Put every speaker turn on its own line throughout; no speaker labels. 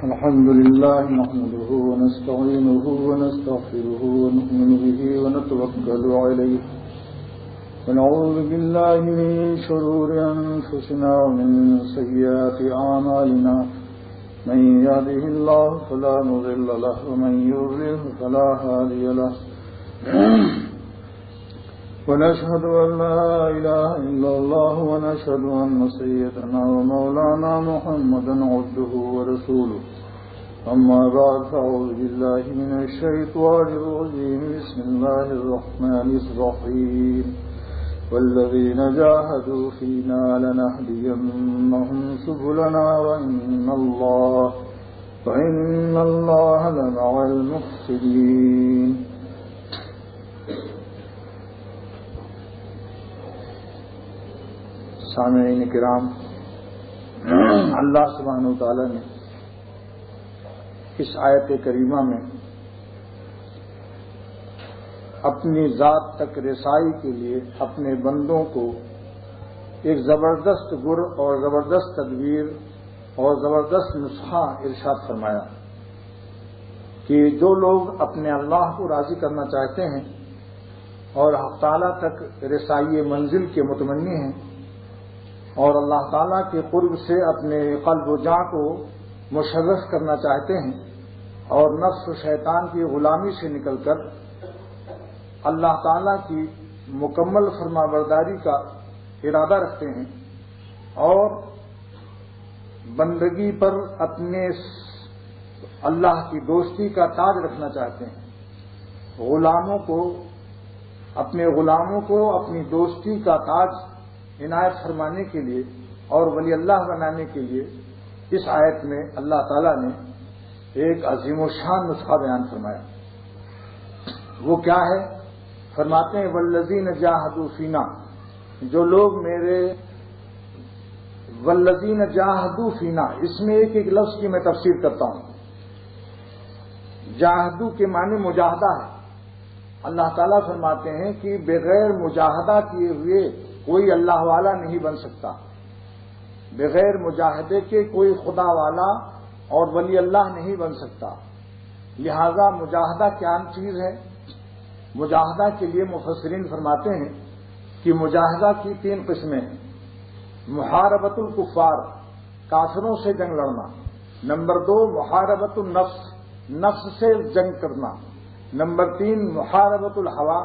الحمد لله نحمده ونستعينه ونستغفره ونؤمن به ونتوكل عليه ونعوذ بالله من شرور أنفسنا ومن سيئات أعمالنا من يهده الله فلا مضل له ومن يضلل فلا هادي له ونشهد أن لا إله إلا الله ونشهد أن سيدنا ومولانا محمدا عبده ورسوله أما بعد فأعوذ بالله من الشيطان الرجيم بسم الله الرحمن الرحيم والذين جاهدوا فينا لنهدينهم سبلنا وإن الله لمع المحسنين. سامعین کرام، اللہ سبحانہ وتعالی نے اس آیت کریمہ میں اپنی ذات تک رسائی کے لیے اپنے بندوں کو ایک زبردست گر اور زبردست تدبیر اور زبردست نسخہ ارشاد فرمایا کہ جو لوگ اپنے اللہ کو راضی کرنا چاہتے ہیں اور حق تعالیٰ تک رسائی منزل کے متمنی ہیں اور اللہ تعالیٰ کے قرب سے اپنے قلب و جاں کو مشرف کرنا چاہتے ہیں اور نفس و شیطان کی غلامی سے نکل کر اللہ تعالیٰ کی مکمل فرما برداری کا ارادہ رکھتے ہیں اور بندگی پر اپنے اللہ کی دوستی کا تاج رکھنا چاہتے ہیں، اپنے غلاموں کو اپنی دوستی کا تاج عنایت فرمانے کے لیے اور ولی اللہ بنانے کے لیے اس آیت میں اللہ تعالیٰ نے ایک عظیم و شان نسخہ بیان فرمایا. وہ کیا ہے؟ فرماتے ہیں والذین جاہدوا فینا، جو لوگ میرے والذین جاہدوا فینا، اس میں ایک ایک لفظ کی میں تفسیر کرتا ہوں. جاہدو کے معنی مجاہدہ ہے. اللہ تعالیٰ فرماتے ہیں کہ بغیر مجاہدہ کیے ہوئے کوئی اللہ والا نہیں بن سکتا، بغیر مجاہدے کے کوئی خدا والا اور ولی اللہ نہیں بن سکتا. لہذا مجاہدہ کیا چیز ہے؟ مجاہدہ کے لیے مفسرین فرماتے ہیں کہ مجاہدہ کی 3 قسمیں ہیں. محاربۃ الکفار، کافروں سے جنگ لڑنا. نمبر 2 محاربۃ النفس، نفس سے جنگ کرنا. نمبر 3 محاربۃ الہوا،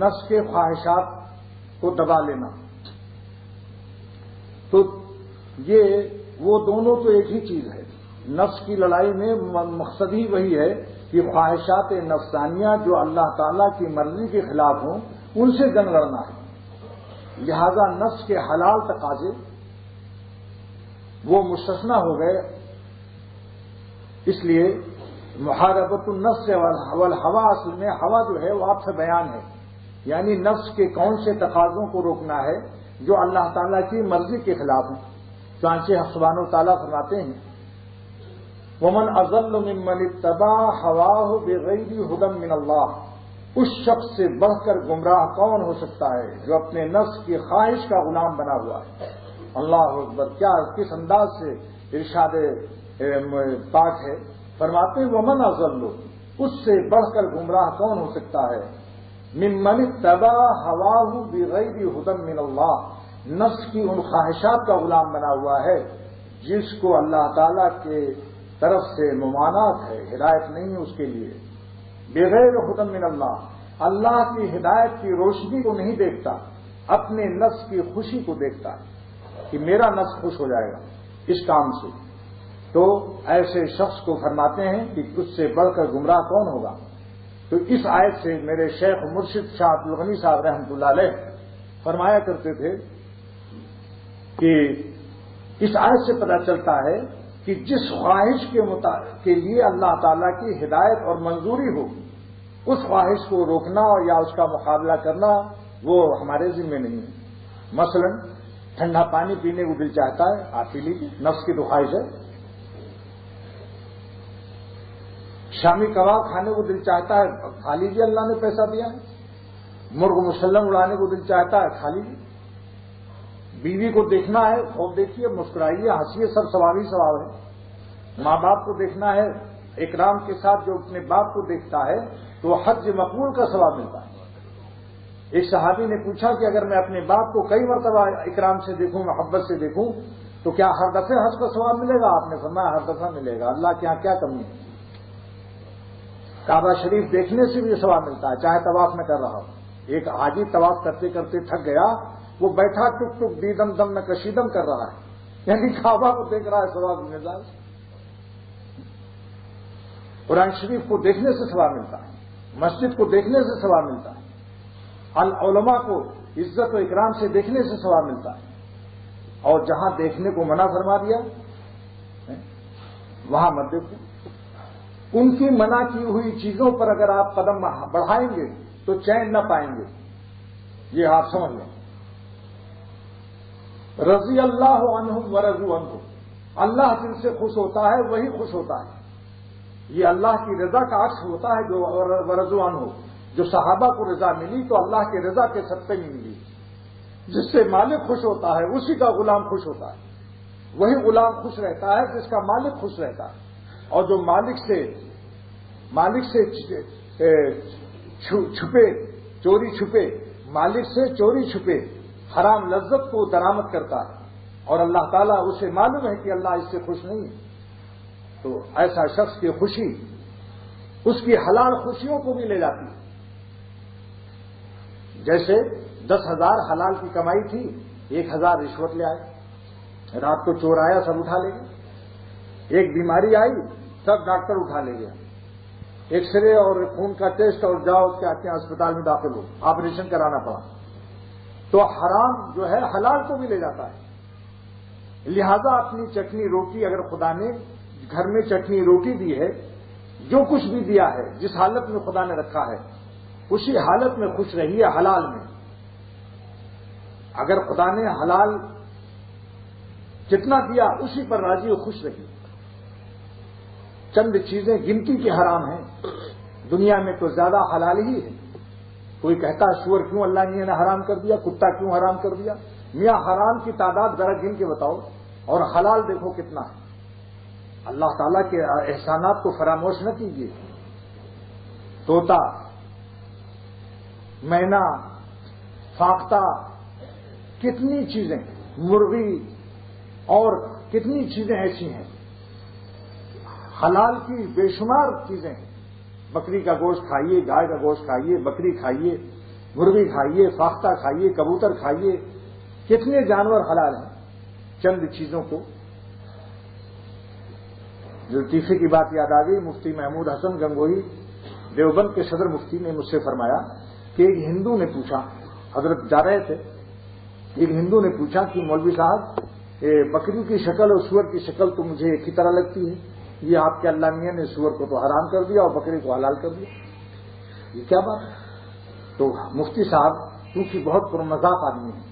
نفس کے خواہشات کو دبا لینا. تو یہ وہ دونوں تو ایک ہی چیز ہے. نفس کی لڑائی میں مقصد ہی وہی ہے کہ خواہشات نفسانیہ جو اللہ تعالیٰ کی مرضی کے خلاف ہوں ان سے جنگ لڑنا ہے. لہذا نفس کے حلال تقاضے وہ مستثنی ہو گئے. اس لیے محاربۃ النفس والہوا، اصل میں ہوا جو ہے وہ آپ سے بیان ہے، یعنی نفس کے کون سے تقاضوں کو روکنا ہے جو اللہ تعالیٰ کی مرضی کے خلاف ہیں. چانچہ حق سبحانہ و تعالیٰ فرماتے ہیں وَمَنْ أَضَلُّ مِمَّنِ اتَّبَعَ هَوَاهُ بِغَيْرِ هُدًى مِّنَ اللَّهِ، اس شخص سے بڑھ کر گمراہ کون ہو سکتا ہے جو اپنے نفس کی خواہش کا غلام بنا ہوا ہے. اللہ اکبر، کیا کس انداز سے ارشاد پاک ہے. فرماتے ہیں وَمَنْ أَضَلُّ، اس سے بڑھ کر گمراہ کون ہو سکتا ہے ممن اتبع هواه بغیر هدى من اللہ، نفس کی ان خواہشات کا غلام بنا ہوا ہے جس کو اللہ تعالیٰ کے طرف سے ممانعت ہے، ہدایت نہیں ہے اس کے لیے. بغیر هدى من اللہ، اللہ کی ہدایت کی روشنی کو نہیں دیکھتا، اپنے نفس کی خوشی کو دیکھتا ہے کہ میرا نفس خوش ہو جائے گا اس کام سے. تو ایسے شخص کو فرماتے ہیں کہ اس سے بڑھ کر گمراہ کون ہوگا. تو اس آیت سے میرے شیخ مرشد شاہ عبدالغنی صاحب رحمۃ اللہ علیہ فرمایا کرتے تھے کہ اس آیت سے پتہ چلتا ہے کہ جس خواہش کے لیے اللہ تعالیٰ کی ہدایت اور منظوری ہو اس خواہش کو روکنا یا اس کا مقابلہ کرنا وہ ہمارے ذمہ نہیں ہے. مثلا ٹھنڈا پانی پینے کو دل چاہتا ہے، آپ پی لیجیے، نفس کی تو خواہش ہے. شامی کباب کھانے کو دل چاہتا ہے، کھا لیجیے، اللہ نے پیسہ دیا ہے. مرغ مسلم اڑانے کو دل چاہتا ہے، کھا لیجیے. بیوی کو دیکھنا ہے، خوب دیکھیے، مسکرائیے، ہنسیے، سب ثواب ہی ثواب ہے. ماں باپ کو دیکھنا ہے، اکرام کے ساتھ جو اپنے باپ کو دیکھتا ہے تو وہ حج مقبول کا ثواب ملتا ہے۔ ایک صحابی نے پوچھا کہ اگر میں اپنے باپ کو کئی مرتبہ اکرام سے دیکھوں، محبت سے دیکھوں، تو کیا ہر دفعہ حج کا ثواب ملے گا؟ آپ نے فرمایا ہر دفعہ ملے گا، اللہ کے یہاں کیا کمی ہے۔ کعبہ شریف دیکھنے سے بھی ثواب ملتا ہے، چاہے طواف میں کر رہا ہو۔ ایک حاجی طواف کرتے کرتے تھک گیا، وہ بیٹھا ٹک ٹک دیدم دم میں کشیدم کر رہا ہے، یعنی کعبہ کو دیکھ رہا ہے، ثواب مل رہا ہے۔ قرآن شریف کو دیکھنے سے ثواب ملتا ہے، مسجد کو دیکھنے سے ثواب ملتا ہے، العلماء کو عزت و اکرام سے دیکھنے سے ثواب ملتا ہے۔ اور جہاں دیکھنے کو منع فرما دیا وہاں مت دیکھو۔ ان کی منع کی ہوئی چیزوں پر اگر آپ قدم بڑھائیں گے تو چین نہ پائیں گے، یہ آپ سمجھ لیں۔ رضی اللہ عنہم ورضوا عنہ، اللہ جن سے خوش ہوتا ہے وہی خوش ہوتا ہے۔ یہ اللہ کی رضا کا عکس ہوتا ہے جو ورضوا عنہ، جو صحابہ کو رضا ملی تو اللہ کے رضا کے صدقے میں ملی۔ جس سے مالک خوش ہوتا ہے اسی کا غلام خوش ہوتا ہے، وہی غلام خوش رہتا ہے جس کا مالک خوش رہتا ہے۔ اور جو مالک سے چھپے چوری چھپے، مالک سے چوری چھپے حرام لذت کو درآمد کرتا ہے، اور اللہ تعالیٰ اسے معلوم ہے کہ اللہ اس سے خوش نہیں ہے، تو ایسا شخص کی خوشی اس کی حلال خوشیوں کو بھی لے جاتی ہے۔ جیسے 10,000 حلال کی کمائی تھی، 1,000 رشوت لے آئے، رات کو چور آیا سب اٹھا لے گیا، ایک بیماری آئی سب ڈاکٹر اٹھا لے گیا، ایکس رے اور خون کا ٹیسٹ اور جاؤ کیا اسپتال میں داخل ہو، آپریشن کرانا پڑا۔ تو حرام جو ہے حلال کو بھی لے جاتا ہے۔ لہذا اپنی چٹنی روٹی اگر خدا نے گھر میں چٹنی روٹی دی ہے، جو کچھ بھی دیا ہے جس حالت میں خدا نے رکھا ہے اسی حالت میں خوش رہیے حلال میں۔ اگر خدا نے حلال جتنا دیا اسی پر راضی و خوش رہیے۔ چند چیزیں گنتی کے حرام ہیں، دنیا میں تو زیادہ حلال ہی ہے۔ کوئی کہتا سور کیوں اللہ نے حرام کر دیا، کتا کیوں حرام کر دیا؟ میاں حرام کی تعداد ذرا گن کے بتاؤ اور حلال دیکھو کتنا ہے۔ اللہ تعالیٰ کے احسانات کو فراموش نہ کیجیے۔ طوطا، مینا، فاختہ، کتنی چیزیں، مرغی اور کتنی چیزیں ایسی ہیں حلال کی، بے شمار چیزیں ہیں۔ بکری کا گوشت کھائیے، گائے کا گوشت کھائیے، بکری کھائیے، مرغی کھائیے، فاختہ کھائیے، کبوتر کھائیے، کتنے جانور حلال ہیں۔ چند چیزوں کو جو لطیفے کی بات یاد آ گئی، مفتی محمود حسن گنگوئی دیوبند کے صدر مفتی نے مجھ سے فرمایا کہ ایک ہندو نے پوچھا، حضرت جا رہے تھے، ایک ہندو نے پوچھا کہ مولوی صاحب بکری کی شکل اور سور کی شکل تو مجھے ایک ہی طرح لگتی ہے، یہ آپ کے اللہ میاں نے سور کو تو حرام کر دیا اور بکری کو حلال کر دیا، یہ کیا بات ہے؟ تو مفتی صاحب کیونکہ بہت پرمذاق آدمی ہیں،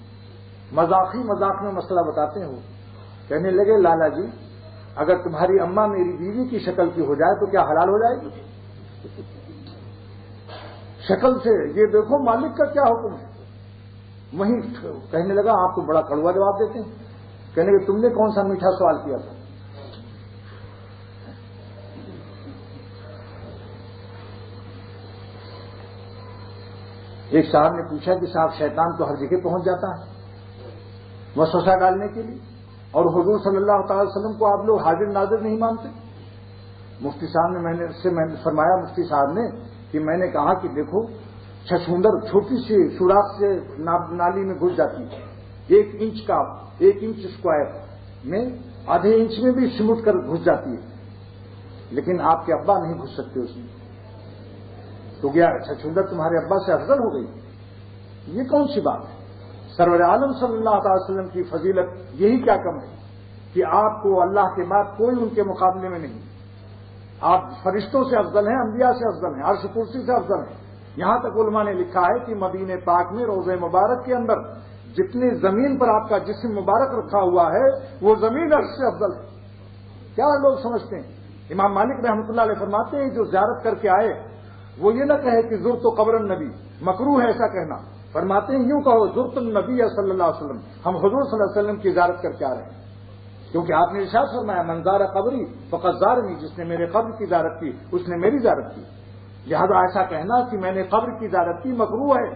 مذاق میں مسئلہ بتاتے ہو، کہنے لگے لالا جی اگر تمہاری اماں میری بیوی کی شکل کی ہو جائے تو کیا حلال ہو جائے گی؟ شکل سے یہ دیکھو مالک کا کیا حکم ہے۔ وہیں کہنے لگا آپ تو بڑا کڑوا جواب دیتے ہیں، کہنے لگے تم نے کون سا میٹھا سوال کیا تھا؟ ایک صاحب نے پوچھا کہ صاحب شیطان تو ہر جگہ پہنچ جاتا ہے وسوسہ ڈالنے کے لیے، اور حضور صلی اللہ تعالی وسلم کو آپ لوگ حاضر ناظر نہیں مانتے؟ مفتی صاحب نے میں نے فرمایا مفتی صاحب نے کہ میں نے کہا کہ دیکھو چھچھوندر چھوٹی سی سوراخ سے نالی میں گھس جاتی ہے، 1 انچ اسکوائر میں آدھے انچ میں بھی سمٹ کر گھس جاتی ہے، لیکن آپ کے ابا نہیں گھس سکتے اس میں، تو کیا چھچھوندر تمہارے ابا سے افضل ہو گئی؟ یہ کون سی بات ہے؟ سرور عالم صلی اللہ تعالی وسلم کی فضیلت یہی کیا کم ہے کہ آپ کو اللہ کے بعد کوئی ان کے مقابلے میں نہیں، آپ فرشتوں سے افضل ہیں، انبیاء سے افضل ہیں، عرش کرسی سے افضل ہیں۔ یہاں تک علماء نے لکھا ہے کہ مدینہ پاک میں روضہ مبارک کے اندر جتنی زمین پر آپ کا جسم مبارک رکھا ہوا ہے وہ زمین عرش سے افضل ہے۔ کیا لوگ سمجھتے ہیں؟ امام مالک رحمۃ اللہ علیہ فرماتے ہیں جو زیارت کر کے آئے وہ یہ نہ کہے کہ زرت قبر النبی، مکروہ ہے ایسا کہنا، فرماتے ہیں یوں کہو زرت النبی صلی اللہ علیہ وسلم، ہم حضور صلی اللہ علیہ وسلم کی زیارت کر کے آ رہے ہیں۔ کیونکہ آپ نے ارشاد فرمایا منظار قبری فقط زارنی، جس نے میرے قبر کی زیارت کی اس نے میری زیارت کی. لہذا ایسا کہنا کہ میں نے قبر کی زیارت کی مکروہ ہے.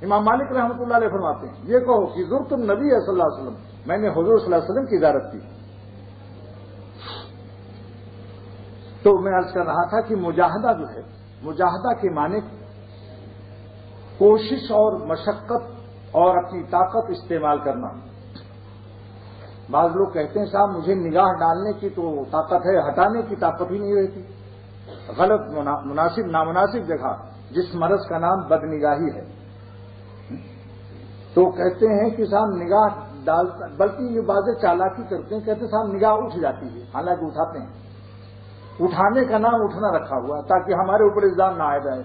امام مالک رحمۃ اللہ علیہ فرماتے ہیں یہ کہو کہ زرت النبی صلی اللہ علیہ وسلم، میں نے حضور صلی اللہ علیہ وسلم کی زیارت کی. تو میں عرض کر رہا تھا کہ مجاہدہ جو ہے، مجاہدہ کے معنی کوشش اور مشقت اور اپنی طاقت استعمال کرنا. بعض لوگ کہتے ہیں صاحب مجھے نگاہ ڈالنے کی تو طاقت ہے، ہٹانے کی طاقت ہی نہیں رہتی. غلط، مناسب نامناسب جگہ. جس مرض کا نام بدنگاہی ہے، تو کہتے ہیں کہ صاحب نگاہ ڈالتا، بلکہ یہ بازے چالاکی کرتے ہیں، کہتے ہیں صاحب نگاہ اٹھ جاتی ہے، حالانکہ اٹھاتے ہیں. اٹھانے کا نام اٹھنا رکھا ہوا تاکہ ہمارے اوپر الزام نہ آ جائے.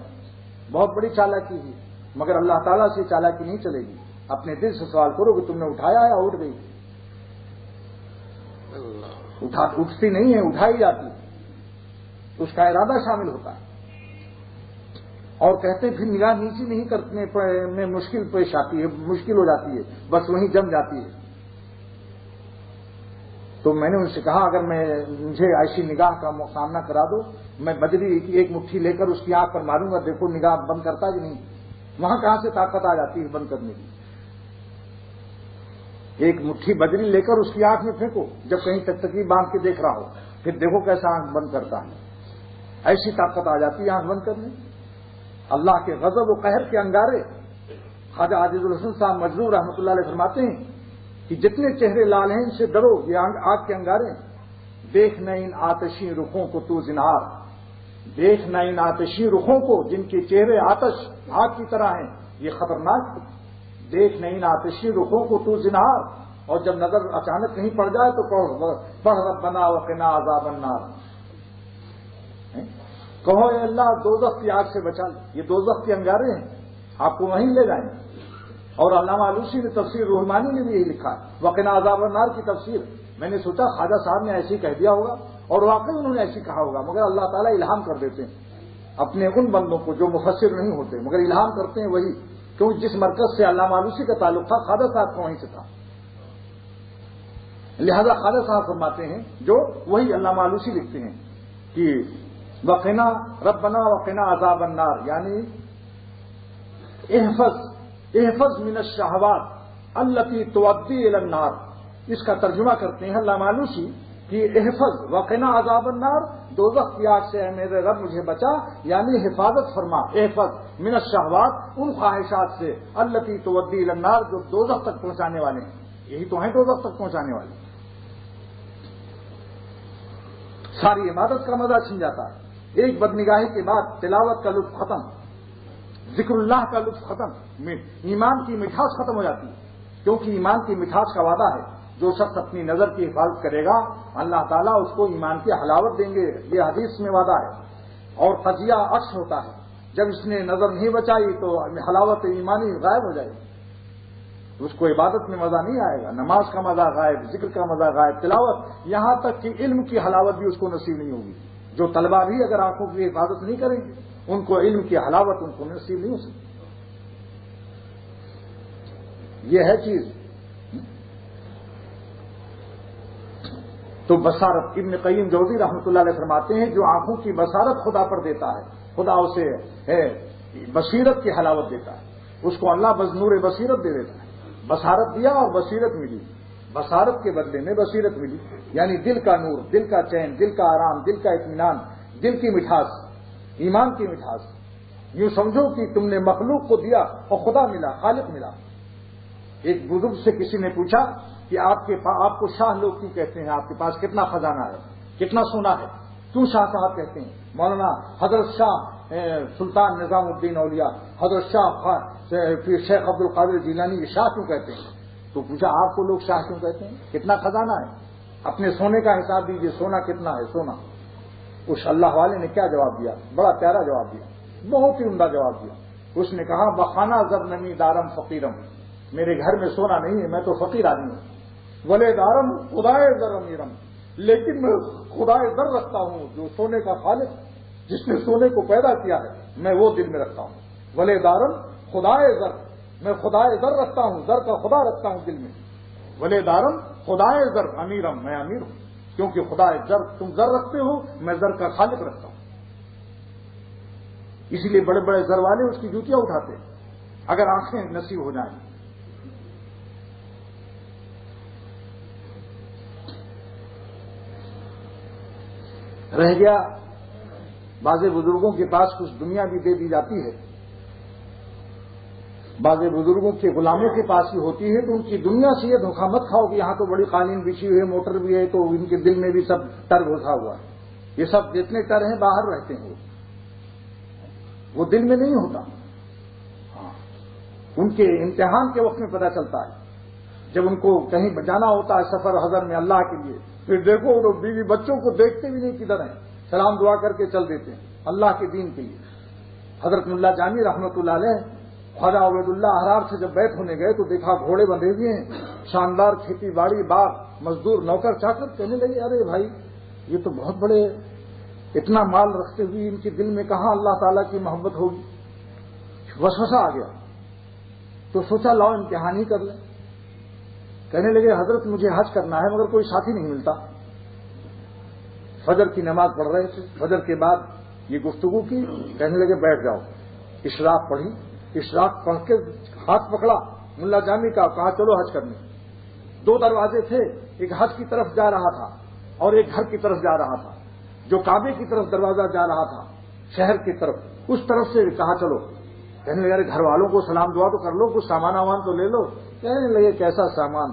بہت بڑی چالاکی ہے، مگر اللہ تعالیٰ سے چالاکی نہیں چلے گی. اپنے دل سے سوال کرو کہ تم نے اٹھایا یا اٹھ گئی. اٹھتی نہیں ہے، اٹھائی جاتی ہے، اس کا ارادہ شامل ہوتا ہے. اور کہتے ہیں پھر نگاہ نیچی نہیں کرنے میں مشکل پیش آتی ہے، مشکل ہو جاتی ہے، بس وہیں جم جاتی ہے. تو میں نے ان سے کہا اگر مجھے ایسی نگاہ کا سامنا کرا دو، میں بدری کی ایک مٹھی لے کر اس کی آنکھ پر ماروں گا، دیکھو نگاہ بند کرتا کہ نہیں. وہاں کہاں سے طاقت آ جاتی ہے بند کرنے کی. ایک مٹھی بدری لے کر اس کی آنکھ میں پھینکو، جب کہیں تکتکی باندھ کے دیکھ رہا ہو، پھر دیکھو کیسا آنکھ بند کرتا ہے. ایسی طاقت آ جاتی ہے آنکھ بند کرنے. اللہ کے غضب و قہر کے انگارے. خواجہ عاجز الحسن صاحب مجروح رحمۃ اللہ علیہ فرماتے ہیں کہ جتنے چہرے لال ہیں ان سے ڈرو، یہ آگ کے انگارے. دیکھ نہ ان آتشی رخوں کو تو زنہار، دیکھ نہ ان آتشی رخوں کو جن کے چہرے آتش آگ کی طرح ہیں، یہ خطرناک. دیکھ نہ ان آتشی رخوں کو تو زنہار. اور جب نظر اچانک کہیں پڑ جائے تو پڑھ ربنا وقنا عذاب النار. کہو اے اللہ دوزخ کی آگ سے بچا لے. یہ دوزخ کے انگارے ہیں، آپ کو وہیں لے جائیں. اور علامہ آلوسی نے تفسیر روح المانی میں بھی یہی لکھا ہے، وقنا عذاب النار کی تفسیر. میں نے سوچا خواجہ صاحب نے ایسے ہی کہہ دیا ہوگا، اور واقعی انہوں نے ایسے کہا ہوگا، مگر اللہ تعالیٰ الہام کر دیتے ہیں اپنے ان بندوں کو جو مفسر نہیں ہوتے، مگر الہام کرتے ہیں وہی. کیونکہ جس مرکز سے علامہ آلوسی کا تعلق تھا خواجہ صاحب کا وہیں سے تھا، لہذا خواجہ صاحب فرماتے ہیں جو وہی علامہ آلوسی لکھتے ہیں کہ وقنا ربنا وقنا عذاب النار، یعنی احفظ من الشہوات التی تودی الی النار. اس کا ترجمہ کرتے ہیں علامہ آلوسی کہ احفظ وقنا عذاب النار، دوزخ کی آگ سے اے میرے رب مجھے بچا، یعنی حفاظت فرما. احفظ من الشہوات، ان خواہشات سے التی تودی الی النار جو دوزخ تک پہنچانے والے ہیں. یہی تو ہیں دوزخ تک پہنچانے والے. ساری عبادت کا مزہ چھن جاتا ہے. ایک بدنگاہی کے بعد تلاوت کا لطف ختم، ذکر اللہ کا لطف ختم، ایمان کی مٹھاس ختم ہو جاتی ہے. کیونکہ ایمان کی مٹھاس کا وعدہ ہے، جو شخص اپنی نظر کی حفاظت کرے گا اللہ تعالیٰ اس کو ایمان کی حلاوت دیں گے. یہ حدیث میں وعدہ ہے. اور قضیہ عکس ہوتا ہے، جب اس نے نظر نہیں بچائی تو حلاوت ایمانی غائب ہو جائے گی، اس کو عبادت میں مزہ نہیں آئے گا. نماز کا مزہ غائب، ذکر کا مزہ غائب، تلاوت، یہاں تک کہ علم کی حلاوت بھی اس کو نصیب نہیں ہوگی. جو طلبہ بھی اگر آنکھوں کی حفاظت نہیں کریں گے ان کو علم کی حلاوت ان کو نصیب نہیں ہو سکتی. یہ ہے چیز. تو بصارت، ابن قیم جوزی رحمۃ اللہ علیہ فرماتے ہیں جو آنکھوں کی بصارت خدا پر دیتا ہے، خدا اسے بصیرت کی حلاوت دیتا ہے. اس کو اللہ نور بصیرت دے دیتا ہے. بصارت دیا اور بصیرت ملی، بصارت کے بدلے میں بصیرت ملی، یعنی دل کا نور، دل کا چین، دل کا آرام، دل کا اطمینان، دل کی مٹھاس، ایمان کی مٹھاس. یوں سمجھو کہ تم نے مخلوق کو دیا اور خدا ملا، خالق ملا. ایک بزرگ سے کسی نے پوچھا کہ آپ کو شاہ لوگ کیوں کہتے ہیں، آپ کے پاس کتنا خزانہ ہے، کتنا سونا ہے، کیوں شاہ صاحب کہتے ہیں؟ مولانا حضرت شاہ سلطان نظام الدین اولیاء، حضرت شاہ شیخ عبد القادر جیلانی یہ شاہ کیوں کہتے ہیں؟ تو پوچھا آپ کو لوگ شاہ کیوں کہتے ہیں، کتنا خزانہ ہے، اپنے سونے کا حساب دیجئے، سونا کتنا ہے سونا. اس اللہ والے نے کیا جواب دیا؟ بڑا پیارا جواب دیا، بہت ہی عمدہ جواب دیا. اس نے کہا بخانہ زر نمی دارم فقیرم، میرے گھر میں سونا نہیں ہے، میں تو فقیر آدمی ہوں. ولے دارم خدائے زر امیرم، لیکن میں خدائے زر رکھتا ہوں جو سونے کا خالق، جس نے سونے کو پیدا کیا ہے میں وہ دل میں رکھتا ہوں. ولے دارم خدائے زر، میں خدائے زر رکھتا ہوں، زر کا خدا رکھتا ہوں دل میں. ولے دارم خدائے زر امیرم، میں امیر ہوں، کیونکہ خدا زر، تم زر رکھتے ہو، میں زر کا خالق رکھتا ہوں. اسی لیے بڑے بڑے زر والے اس کی جوتیاں اٹھاتے ہیں اگر آنکھیں نصیب ہو جائیں. رہ گیا بعض بزرگوں کے پاس کچھ دنیا بھی دے دی جاتی ہے، بعض بزرگوں کے غلاموں کے پاس ہی ہوتی ہے، تو ان کی دنیا سے یہ دھوکہ مت کھاؤ کہ یہاں تو بڑی قالین بچھی ہوئی ہے، موٹر بھی ہے، تو ان کے دل میں بھی سب ٹر گھسا ہوا ہے. یہ سب جتنے ٹر ہیں باہر رہتے ہیں، وہ دل میں نہیں ہوتا. ان کے امتحان کے وقت میں پتہ چلتا ہے، جب ان کو کہیں جانا ہوتا ہے سفر حضر میں اللہ کے لیے، پھر دیکھو وہ بیوی بچوں کو دیکھتے بھی نہیں کدھر ہیں، سلام دعا کر کے چل دیتے ہیں اللہ کے دین کے لیے. حضرت ملا جامی رحمۃ اللہ علیہ خواجہ عبید اللہ احرار سے جب بیت ہونے گئے تو دیکھا گھوڑے بندھے ہوئے ہیں، شاندار کھیتی باڑی، باغ، مزدور، نوکر چاکر. کہنے لگے ارے بھائی یہ تو بہت بڑے، اتنا مال رکھتے ہوئے ان کے دل میں کہاں اللہ تعالیٰ کی محبت ہوگی. وسوسہ آ گیا تو سوچا لاؤ امتحان ہی کر لیں. کہنے لگے حضرت مجھے حج کرنا ہے مگر کوئی ساتھی نہیں ملتا. فجر کی نماز پڑھ رہے تھے، فجر کے بعد یہ گفتگو کی. کہنے لگے بیٹھ جاؤ. اشراق پڑھی، اشراق پڑھ کے ہاتھ پکڑا ملا جامی کا، کہا چلو حج کرنے. 2 دروازے تھے، ایک حج کی طرف جا رہا تھا اور ایک گھر کی طرف جا رہا تھا. جو کعبے کی طرف دروازہ جا رہا تھا شہر کی طرف، اس طرف سے کہا چلو. کہنے لگے گھر والوں کو سلام دعا تو کر لو، کچھ سامان وامان تو لے لو. کہنے لگے کیسا سامان،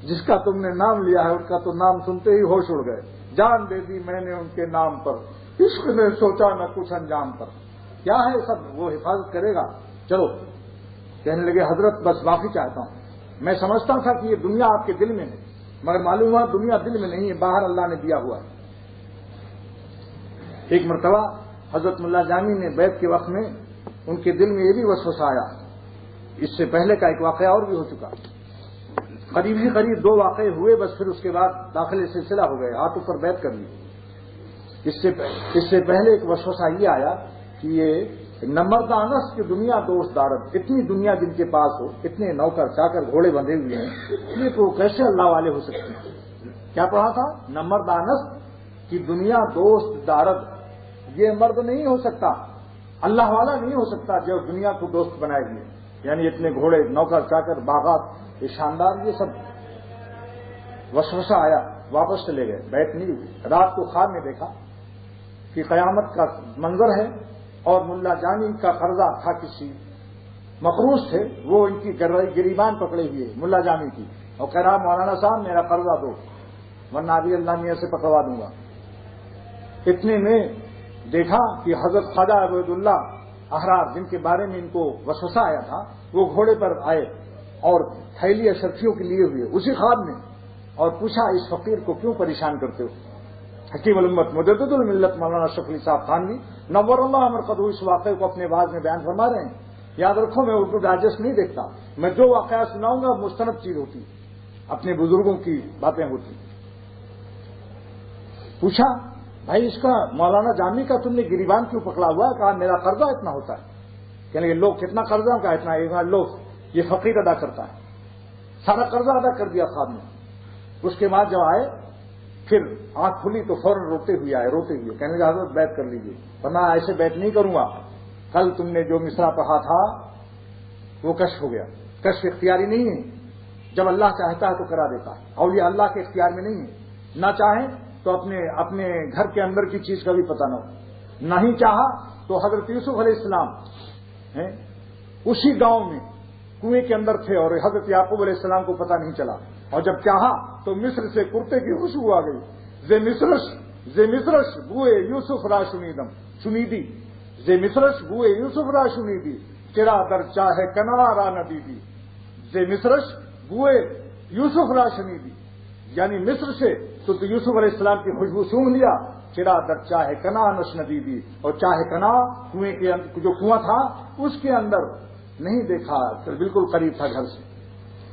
جس کا تم نے نام لیا ہے اس کا تو نام سنتے ہی ہوش اڑ گئے. جان دے دی میں نے ان کے نام پر، عشق نے سوچا نہ کچھ انجام پر. کیا ہے سب، وہ حفاظت کرے گا. چلو. کہنے لگے حضرت بس معافی چاہتا ہوں، میں سمجھتا تھا کہ یہ دنیا آپ کے دل میں ہے، مگر معلوم ہوا دنیا دل میں نہیں ہے، باہر اللہ نے دیا ہوا ہے. ایک مرتبہ حضرت ملا جامی نے بیت کے وقت میں ان کے دل میں یہ بھی وسوسہ آیا. اس سے پہلے کا ایک واقعہ اور بھی ہو چکا، قریب ہی قریب 2 واقعے ہوئے، بس پھر اس کے بعد داخلے سلسلہ ہو گئے، ہاتھ اوپر بیت کر لی. اس سے پہلے ایک وسوسہ یہ آیا کہ یہ نمردانس کی دنیا دوست دارت، اتنی دنیا جن کے پاس ہو، اتنے نوکر چاکر گھوڑے بندھے ہوئے ہیں، یہ تو کیسے اللہ والے ہو سکتے ہیں. کیا پڑھا تھا؟ نمردانس کی دنیا دوست دارت. یہ مرد نہیں ہو سکتا، اللہ والا نہیں ہو سکتا جو دنیا کو دوست بنائے ہوئے. یعنی اتنے گھوڑے، نوکر چاکر، باغات، یہ شاندار، یہ سب. وسوسہ آیا، واپس چلے گئے، بیت نہیں ہوئی. رات کو خواب میں دیکھا کہ قیامت کا منظر ہے اور ملا جانی کا قرضہ تھا، کسی مقروض تھے، وہ ان کی گریبان پکڑے ہوئے ملا جانی کی، اور کہہ رہا مولانا صاحب میرا قرضہ دو ورنہ ابھی اللہ میاں سے پکڑوا دوں گا. اتنے میں دیکھا کہ حضرت خواجہ عبید اللہ احرار، جن کے بارے میں ان کو وسوسہ آیا تھا، وہ گھوڑے پر آئے اور تھیلی اشرفیوں کے لیے ہوئے اسی خواب میں، اور پوچھا اس فقیر کو کیوں پریشان کرتے ہو. حکیم الامت مجدد الملت مولانا اشرف علی صاحب خانوی نور اللہ مرقدہ اس واقعے کو اپنے باز میں بیان فرما رہے ہیں. یاد رکھو میں اردو ڈائجسٹ نہیں دیکھتا، میں جو واقعہ سناؤں گا مستند چیز ہوتی، اپنے بزرگوں کی باتیں ہوتی. پوچھا بھائی اس کا مولانا جامی کا تم نے گریبان کیوں پکڑا ہوا ہے؟ کہا میرا قرضہ اتنا ہوتا ہے. کہنے لگے لوگ کتنا قرضہ کا اتنا لوگ یہ فقیر ادا کرتا ہے. سارا قرضہ ادا کر دیا خواب میں. اس کے بعد جب آئے پھر آنکھ کھلی تو فوراً روتے ہوئے آئے، روتے ہوئے. کہنے لگے حضرت بیعت کر لیجیے، ورنہ ایسے بیعت نہیں کروں گا. کل تم نے جو مصرع پڑھا تھا وہ کشف ہو گیا. کشف اختیاری نہیں ہے، جب اللہ چاہتا ہے تو کرا دیتا ہے. اولیاء اللہ کے اختیار میں نہیں ہے، نہ چاہیں تو اپنے گھر کے اندر کی چیز کا بھی پتہ نہ ہو. نہیں چاہا تو حضرت یوسف علیہ السلام اسی گاؤں میں کنویں کے اندر تھے اور حضرت یعقوب علیہ السلام کو پتہ نہیں چلا، اور جب چاہا تو مصر سے کرتے کی خوشبو آ گئی. زے مصرش بوئے یوسف را شنیدم شنیدی، زے مصرش بوئے یوسف را شنیدی، چرا در چاہے کنا را ندیدی. زے مصرش بوئے یوسف را شنیدی، یعنی مصر سے تو یوسف علیہ السلام کی خوشبو سونگھ لیا. چرا در چاہے کنا نش ندیدی، اور چاہے کنا کنویں کے جو کنواں تھا اس کے اندر نہیں دیکھا، بالکل قریب تھا گھر سے،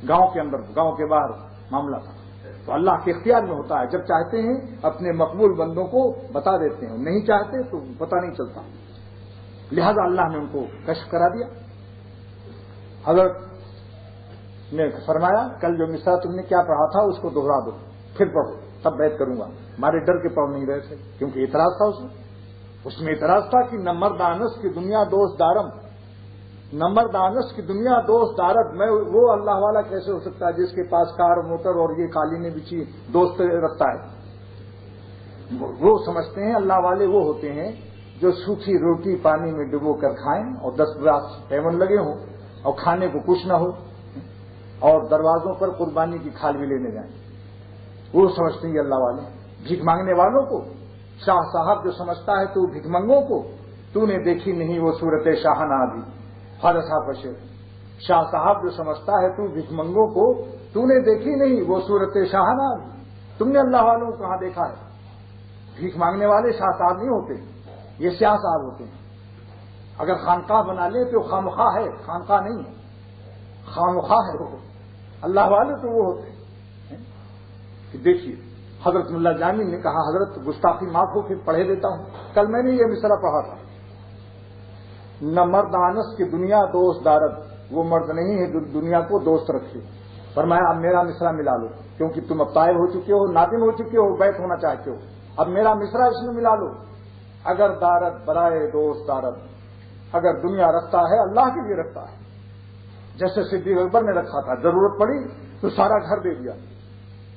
گاؤں کے اندر، گاؤں کے باہر معاملہ تھا. تو اللہ کے اختیار میں ہوتا ہے، جب چاہتے ہیں اپنے مقبول بندوں کو بتا دیتے ہیں، نہیں چاہتے تو پتہ نہیں چلتا. لہذا اللہ نے ان کو کشف کرا دیا. حضرت نے فرمایا کل جو مصرع تم نے کیا پڑھا تھا اس کو دوہرا دو، پھر پڑھو، تب بیعت کروں گا۔ ہمارے ڈر کے پڑھ نہیں رہے تھے، کیونکہ اعتراض تھا اس میں اعتراض تھا کہ نہ مرد آنس کی دنیا دوست دارم، نہ مرد آنس کی دنیا دوست دارد، میں وہ اللہ والا کیسے ہو سکتا ہے جس کے پاس کار موٹر اور یہ قالینیں بچھی دوست رکھتا ہے؟ وہ سمجھتے ہیں اللہ والے وہ ہوتے ہیں جو سوکھی روٹی پانی میں ڈبو کر کھائیں اور 10 گلاس پیون لگے ہوں اور کھانے کو کچھ نہ ہو اور دروازوں پر قربانی کی کھال بھی لینے جائیں، وہ سمجھتے ہیں اللہ والے۔ بھیک مانگنے والوں کو شاہ صاحب جو سمجھتا ہے تو بھیک منگوں کو تو نے دیکھی نہیں وہ صورت شاہانہ بھی حادثہ پشے، شاہ صاحب جو سمجھتا ہے تو بھیک منگوں کو تو نے دیکھی نہیں وہ صورت شاہانہ بھی، تم نے اللہ والوں کو کہاں دیکھا ہے؟ بھیک مانگنے والے شاہ صاحب نہیں ہوتے، یہ سیاہ صاحب ہوتے ہیں۔ اگر خانقاہ بنا لے تو خامخواہ ہے، خانقاہ نہیں ہے، خامخواہ ہے وہ۔ اللہ والے تو وہ ہوتے ہیں کہ دیکھیے حضرت ملا جامی نے کہا حضرت گستاخی معاف ہو پھر پڑھے دیتا ہوں، کل میں نے یہ مصرع پڑھا تھا، نہ مرد آنس کی دنیا دوست دارد، وہ مرد نہیں ہے جو دنیا کو دوست رکھے۔ فرمایا اب میرا مصرع ملا لو، کیونکہ تم اب طائب ہو چکے ہو، نادم ہو چکے ہو، بیت ہونا چاہتے ہو، اب میرا مصرع اس میں ملا لو۔ اگر دارد برائے دوست دارد، اگر دنیا رکھتا ہے اللہ کے لیے رکھتا ہے، جیسے صدیق اکبر نے رکھا تھا، ضرورت پڑی تو سارا گھر دے دیا،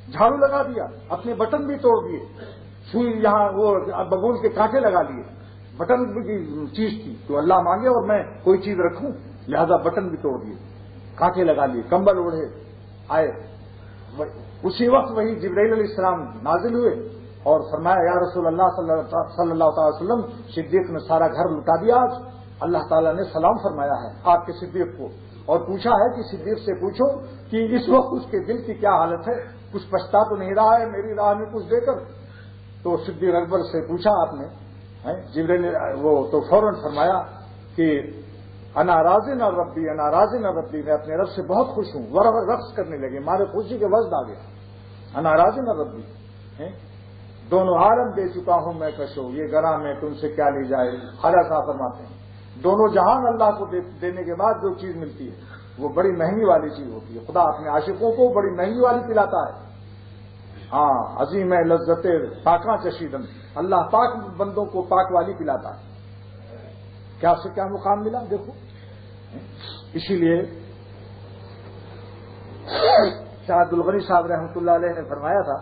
جھاڑو لگا دیا، اپنے بٹن بھی توڑ دیے، سوئی یہاں وہ ببول کے کانٹے لگا لیے، بٹن کی چیز تھی تو اللہ مانگے اور میں کوئی چیز رکھوں، لہذا بٹن بھی توڑ دیے، کانٹے لگا لیے، کمبل اوڑھے آئے۔ اسی وقت وہی جبرائیل علیہ السلام نازل ہوئے اور فرمایا یا رسول اللہ صلی اللہ تعالی وسلم، صدیق نے سارا گھر لٹا دیا آج۔ اللہ تعالیٰ نے سلام فرمایا ہے آپ کے صدیق کو اور پوچھا ہے کہ صدیق سے پوچھو کہ اس وقت اس کے دل کی کیا حالت ہے، کچھ پچھتا تو نہیں رہا ہے میری راہ میں کچھ دے کر؟ تو صدیق اکبر سے پوچھا آپ نے، جبرائیل نے وہ تو فوراً فرمایا کہ انا راضٍ عن ربی، انا راضٍ عن ربی، میں اپنے رب سے بہت خوش ہوں، رقص کرنے لگے، مارے خوشی کے وزد آ گیا، انا راضٍ عن ربی، دونوں عالم دے چکا ہوں میں کشو، یہ گراں میں تم سے کیا لی جائے۔ خواجہ صاحب فرماتے ہیں دونوں جہان اللہ کو دینے کے بعد جو چیز ملتی ہے وہ بڑی مہنگی والی چیز ہوتی ہے، خدا اپنے عاشقوں کو بڑی مہنگی والی پلاتا ہے۔ ہاں عظیم ہے لذت پاکاں چشیدن، اللہ پاک بندوں کو پاک والی پلاتا ہے۔ کیا سے کیا مقام ملا دیکھو۔ اسی لیے شاہ عبد الغنی صاحب رحمۃ اللہ علیہ نے فرمایا تھا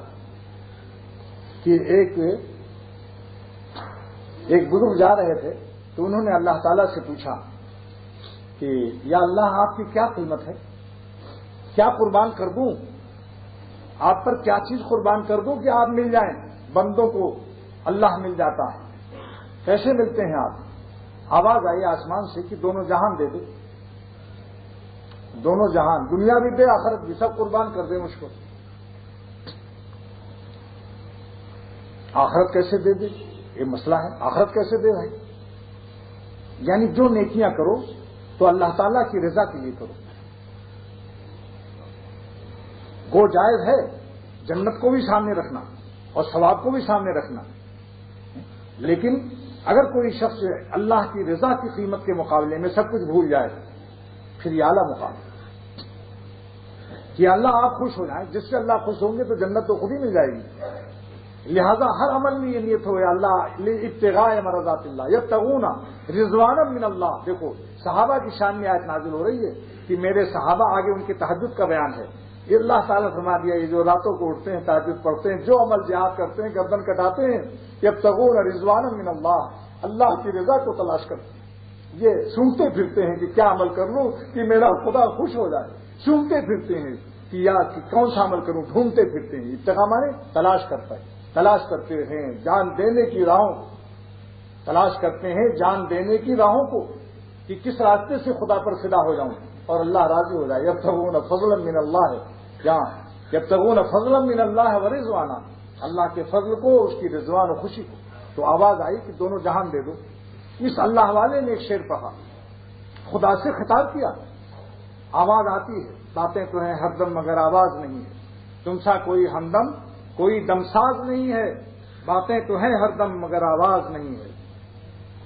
کہ ایک بزرگ جا رہے تھے تو انہوں نے اللہ تعالیٰ سے پوچھا کہ یا اللہ آپ کی کیا قیمت ہے، کیا قربان کر دوں، آپ پر کیا چیز قربان کر دوں کہ آپ مل جائیں، بندوں کو اللہ مل جاتا ہے، کیسے ملتے ہیں آپ؟ آواز آئی آسمان سے کہ دونوں جہان دے دے، دونوں جہان، دنیا بھی دے آخرت بھی، سب قربان کر دے مجھ کو۔ آخرت کیسے دے دے؟ یہ مسئلہ ہے، آخرت کیسے دے بھائی؟ یعنی جو نیکیاں کرو تو اللہ تعالیٰ کی رضا کے لیے کرو، وہ جائز ہے جنت کو بھی سامنے رکھنا اور ثواب کو بھی سامنے رکھنا، لیکن اگر کوئی شخص اللہ کی رضا کی قیمت کے مقابلے میں سب کچھ بھول جائے پھر یہ اعلیٰ مقام ہے کہ اللہ آپ خوش ہو جائیں، جس سے اللہ خوش ہوں گے تو جنت تو خود ہی مل جائے گی۔ لہذا ہر عمل میں یہ نیت ہو اللہ ابتغاء مرضات اللہ یبتغون رضوانا من اللہ۔ دیکھو صحابہ کی شان میں آیت نازل ہو رہی ہے کہ میرے صحابہ، آگے ان کے تہجد کا بیان ہے، یہ اللہ تعالیٰ فرما دیا یہ جو راتوں کو اٹھتے ہیں تہجد پڑھتے ہیں، جو عمل جہاد کرتے ہیں، گردن کٹاتے ہیں، یبتغون رضوانا من اللہ، اللہ کی رضا کو تلاش کرتے ہیں، یہ سونگتے پھرتے ہیں کہ کیا عمل کر لوں کہ میرا خدا خوش ہو جائے، سونگتے پھرتے ہیں کہ یا کون سا عمل کروں، ڈھونڈتے پھرتے ہیں، ابتغاء مانے تلاش کرتا ہے، تلاش کرتے ہیں جان دینے کی راہوں، تلاش کرتے ہیں جان دینے کی راہوں کو کہ کس راستے سے خدا پر فدا ہو جاؤں اور اللہ راضی ہو جائے۔ یبتغون فضلا من اللہ، جہاں یبتغون فضلا من اللہ ورضوانا، اللہ کے فضل کو، اس کی رضوان و خوشی کو۔ تو آواز آئی کہ دونوں جہان دے دو۔ اس اللہ والے نے ایک شعر پڑھا، خدا سے خطاب کیا، آواز آتی ہے، باتیں تو ہیں ہر دم مگر آواز نہیں ہے، تم سا کوئی ہمدم کوئی دمساز نہیں ہے، باتیں تو ہیں ہر دم مگر آواز نہیں ہے،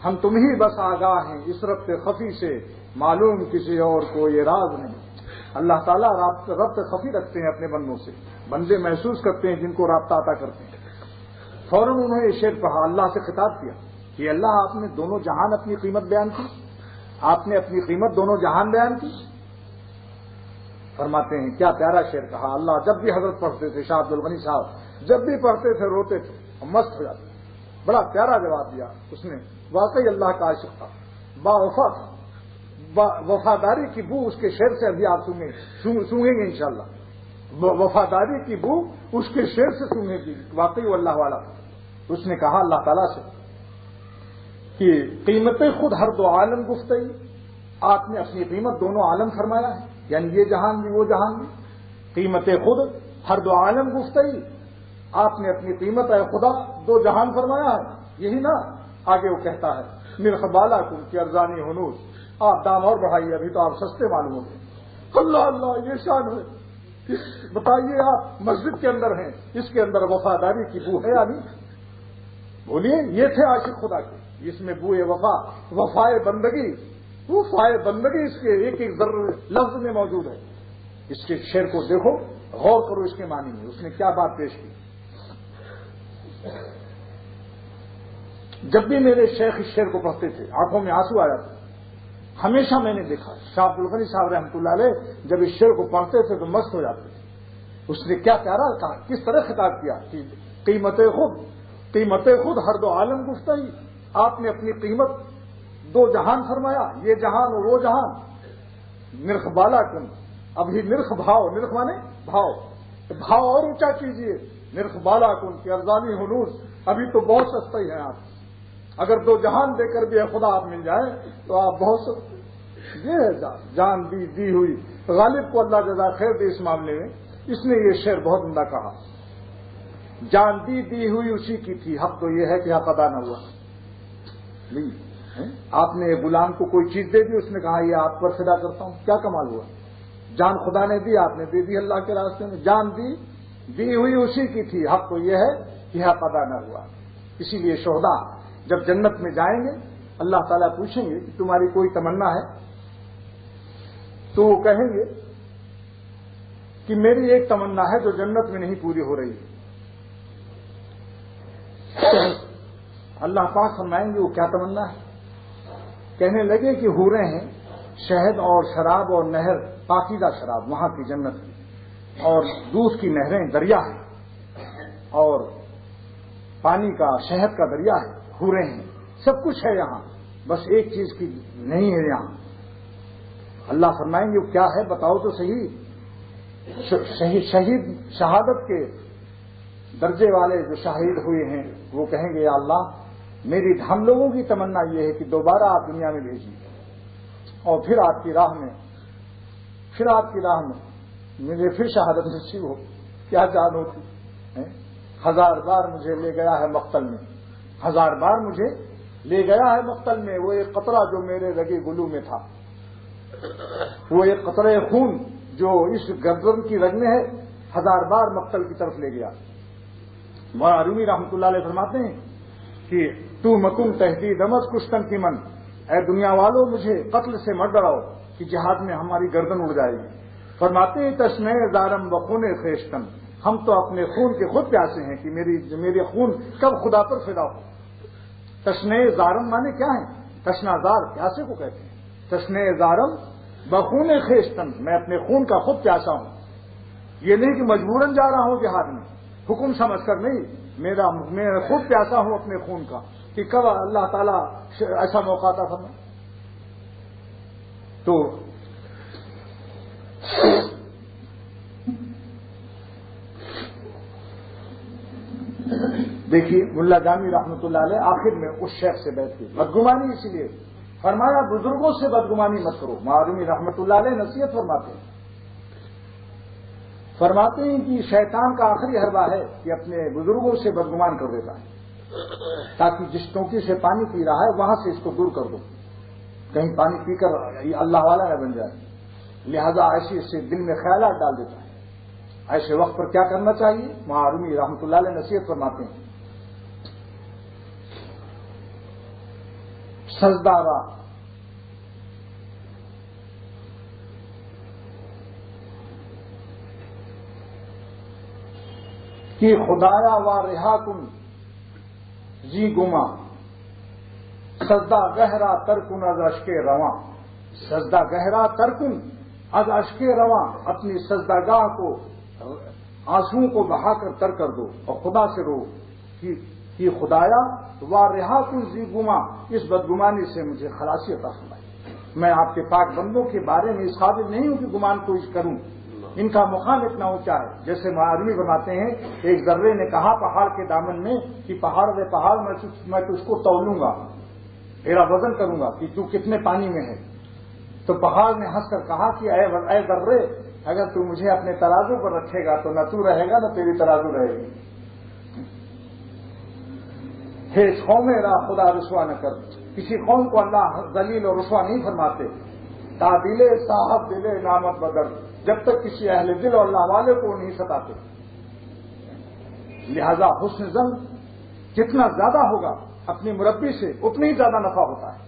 ہم تم ہی بس آگاہ ہیں اس ربط خفی سے، معلوم کسی اور کو یہ راز نہیں۔ اللہ تعالیٰ ربط خفی رکھتے ہیں اپنے بندوں سے، بندے محسوس کرتے ہیں جن کو رابطہ عطا کرتے ہیں۔ فوراً انہوں نے یہ شعر پڑھا، اللہ سے خطاب کیا کہ اللہ آپ نے دونوں جہان اپنی قیمت بیان کی، آپ نے اپنی قیمت دونوں جہان بیان کی۔ فرماتے ہیں کیا پیارا شعر کہا، اللہ جب بھی حضرت پڑھتے تھے، شاہ عبد الغنی صاحب جب بھی پڑھتے تھے روتے تھے اور مست ہو جاتے، بڑا پیارا جواب دیا اس نے، واقعی اللہ کا عاشق تھا، با وفا تھا، وفاداری کی بو اس کے شعر سے ابھی آپ سونگیں گے انشاءاللہ، وفاداری کی بو اس کے شعر سے سونگیں گی، واقعی وہ اللہ والا تھا۔ اس نے کہا اللہ تعالیٰ سے کہ قیمت خود ہر دو عالم گفتگی، آپ نے اپنی قیمت دونوں عالم فرمایا ہے، یعنی یہ جہان بھی وہ جہان بھی، قیمت خود ہر دو عالم گفتگی، آپ نے اپنی قیمت اے خدا دو جہان فرمایا ہے، یہی نا آگے وہ کہتا ہے نرخ بالا کن کی ارزانی ہنوز، آپ دام اور بڑھائیے، ابھی تو آپ سستے معلوم ہوتے۔ اللہ اللہ یہ شان ہے، بتائیے آپ مسجد کے اندر ہیں، اس کے اندر وفاداری کی بو ہے یا نہیں؟ بولیے، یہ تھے عاشق خدا کے، اس میں بوئے وفا، وفائے بندگی، وفائے بندگی اس کے ایک ایک لفظ میں موجود ہے۔ اس کے شعر کو دیکھو، غور کرو اس کے معنی میں، اس نے کیا بات پیش کی۔ جب بھی میرے شیخ اس شعر کو پڑھتے تھے آنکھوں میں آنسو آ جاتے، ہمیشہ میں نے دیکھا شاہ عبد الغنی صاحب رحمۃ اللہ علیہ جب اس شعر کو پڑھتے تھے تو مست ہو جاتے تھے۔ اس نے کیا پیارا کہا، کس طرح خطاب کیا کہ قیمت خود ہر دو عالم گفتگی، آپ نے اپنی قیمت دو جہان فرمایا، یہ جہان اور وہ جہان، نرخ بالا کن، ابھی نرخ بھاؤ، نرخ مانے بھاؤ اور اونچا کیجئے، نرخ بالا کن کی ارزانی ہنوز، ابھی تو بہت سستے ہی ہیں آپ، اگر دو جہان دے کر بھی خدا آپ مل جائیں تو آپ بہت سستے۔ یہ ہے جان دی ہوئی، غالب کو اللہ جزا خیر دے اس معاملے میں، اس نے یہ شعر بہت عمدہ کہا، جان دی ہوئی اسی کی تھی، حق تو یہ ہے کہ حق ادا نہ ہوا۔ آپ نے غلام کو کوئی چیز دے دی، اس نے کہا یہ آپ پر فدا کرتا ہوں، کیا کمال ہوا؟ جان خدا نے دی، آپ نے دے دی اللہ کے راستے میں، جان دی ہوئی اسی کی تھی، حق تو یہ ہے کہ حق ادا نہ ہوا۔ اسی لیے شہداء جب جنت میں جائیں گے اللہ تعالیٰ پوچھیں گے کہ تمہاری کوئی تمنا ہے، تو وہ کہیں گے کہ میری ایک تمنا ہے جو جنت میں نہیں پوری ہو رہی۔ اللہ پاک فرمائیں گے وہ کیا تمنا ہے؟ کہنے لگے کہ حوریں ہیں، شہد اور شراب اور نہر، پاکیزہ شراب وہاں کی جنت کی، اور دودھ کی نہریں دریا ہیں، اور پانی کا شہد کا دریا ہے، حوریں ہیں، سب کچھ ہے یہاں، بس ایک چیز کی نہیں ہے یہاں۔ اللہ فرمائیں گے وہ کیا ہے بتاؤ تو صحیح۔ شہید شہادت کے درجے والے جو شہید ہوئے ہیں وہ کہیں گے یا اللہ میری ہم لوگوں کی تمنا یہ ہے کہ دوبارہ آپ دنیا میں بھیجیے اور پھر آپ کی راہ میں مجھے پھر شہادت نصیب ہو، کیا جان ہوتی ہے۔ 1000 بار مجھے لے گیا ہے مقتل میں، 1000 بار مجھے لے گیا ہے مقتل میں، وہ ایک قطرہ جو میرے رگے گلو میں تھا، وہ ایک قطرہ خون جو اس گردن کی رگ میں ہے، 1000 بار مقتل کی طرف لے گیا۔ مولانا رومی رحمۃ اللہ علیہ فرماتے ہیں کہ تو مکم تحدید امد کشتن کی من، اے دنیا والوں مجھے قتل سے مت ڈراؤ کہ جہاد میں ہماری گردن اڑ جائے گی۔ فرماتے ہیں تشنہ زارم بخون خیشتن، ہم تو اپنے خون کے خود پیاسے ہیں کہ میرے خون کب خدا پر فدا ہو۔ تشنہ زارم مانے کیا ہے؟ تشنا زار پیاسے کو کہتے ہیں۔ تشنہ زارم بخون خیشتن، میں اپنے خون کا خود پیاسا ہوں، یہ نہیں کہ مجبوراً جا رہا ہوں جہاد میں، حکم سمجھ کر نہیں، میں خود پیاسا ہوں اپنے خون کا کہ کب اللہ تعالیٰ ایسا موقع عطا فرمائے۔ تو دیکھیے ملا جامی رحمۃ اللہ علیہ آخر میں اس شیخ سے بیٹھ کی بدگمانی، اسی لیے فرمایا بزرگوں سے بدگمانی مت کرو۔ معرومی رحمۃ اللہ علیہ نصیحت فرماتے ہیں کہ شیطان کا آخری حربہ ہے کہ اپنے بزرگوں سے بدگمان کر دیتا ہے، تاکہ جس ٹونکی سے پانی پی رہا ہے وہاں سے اس کو دور کر دو، کہیں پانی پی کر اللہ والا نہ بن جائے، لہذا ایسے اس سے دل میں خیالات ڈال دیتا ہے۔ ایسے وقت پر کیا کرنا چاہیے؟ معرومی رحمۃ اللہ علیہ نصیحت فرماتے ہیں سجدہ را کہ خدایا وا رہا کن جی گما سجدہ گہرا ترکن از اشک رواں، سجدہ گہرا ترکن از اشک رواں، اپنی سجدہ گاہ کو آنسوؤں کو بہا کر تر کر دو اور خدا سے رو کہ خدایا وا رہا کن جی گما، اس بدگمانی سے مجھے خلاصی عطا فرمائی۔ میں آپ کے پاک بندوں کے بارے میں اس قابل نہیں ہوں کہ گمان کوئی کروں، ان کا مقام اتنا اونچا ہے۔ جیسے آدمی بناتے ہیں، ایک ذرے نے کہا پہاڑ کے دامن میں کہ پہاڑ میں تجھ کو تولوں گا، تیرا وزن کروں گا کہ تو کتنے پانی میں ہے۔ تو پہاڑ نے ہنس کر کہا کہ اے ذرے، اگر تو مجھے اپنے ترازو پر رکھے گا تو نہ تو رہے گا نہ تیری ترازو رہے گی۔ ہے قوم را خدا رسوا نہ کر، کسی قوم کو اللہ ذلیل اور رسوا نہیں فرماتے۔ تا دل صاحب دل نامت بدر، جب تک کسی اہل دل اور اللہ والے کو نہیں ستاتے۔ لہذا حسن ظن جتنا زیادہ ہوگا اپنے مربی سے اتنا ہی زیادہ نفع ہوتا ہے۔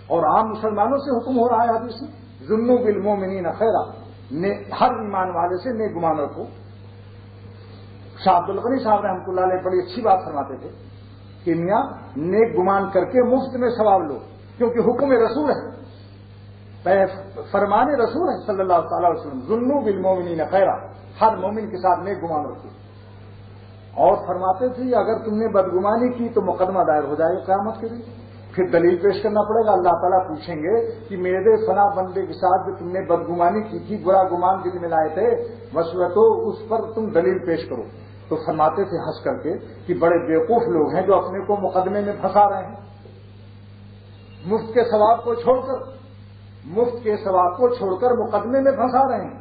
اور عام مسلمانوں سے حکم ہو رہا ہے حدیث میں، ظنوا بالمؤمنین خیرا، ہر ایمان والے سے نیک گمان رکھو۔ شاہ عبد الغنی صاحب رحمۃ اللہ علیہ بڑی اچھی بات فرماتے تھے کہ میاں نیک گمان کر کے مفت میں ثواب لو، کیونکہ حکم رسول ہے، فرمان رسول ہے صلی اللہ تعالی وسلم، ظنوا بالمؤمنین خیرا، ہر مومن کے ساتھ نیک گمان رکھو۔ اور فرماتے تھے اگر تم نے بدگمانی کی تو مقدمہ دائر ہو جائے گا قیامت کے دن، پھر دلیل پیش کرنا پڑے گا، اللہ تعالیٰ پوچھیں گے کہ میرے فلاں بندے کے ساتھ جو تم نے بدگمانی کی تھی، برا گمان دل میں لائے تھے، تو اس پر تم دلیل پیش کرو۔ تو فرماتے تھے ہنس کر کے کہ بڑے بیوقوف لوگ ہیں جو اپنے کو مقدمے میں پھنسا رہے ہیں، مفت کے ثواب کو چھوڑ کر مقدمے میں پھنسا رہے ہیں۔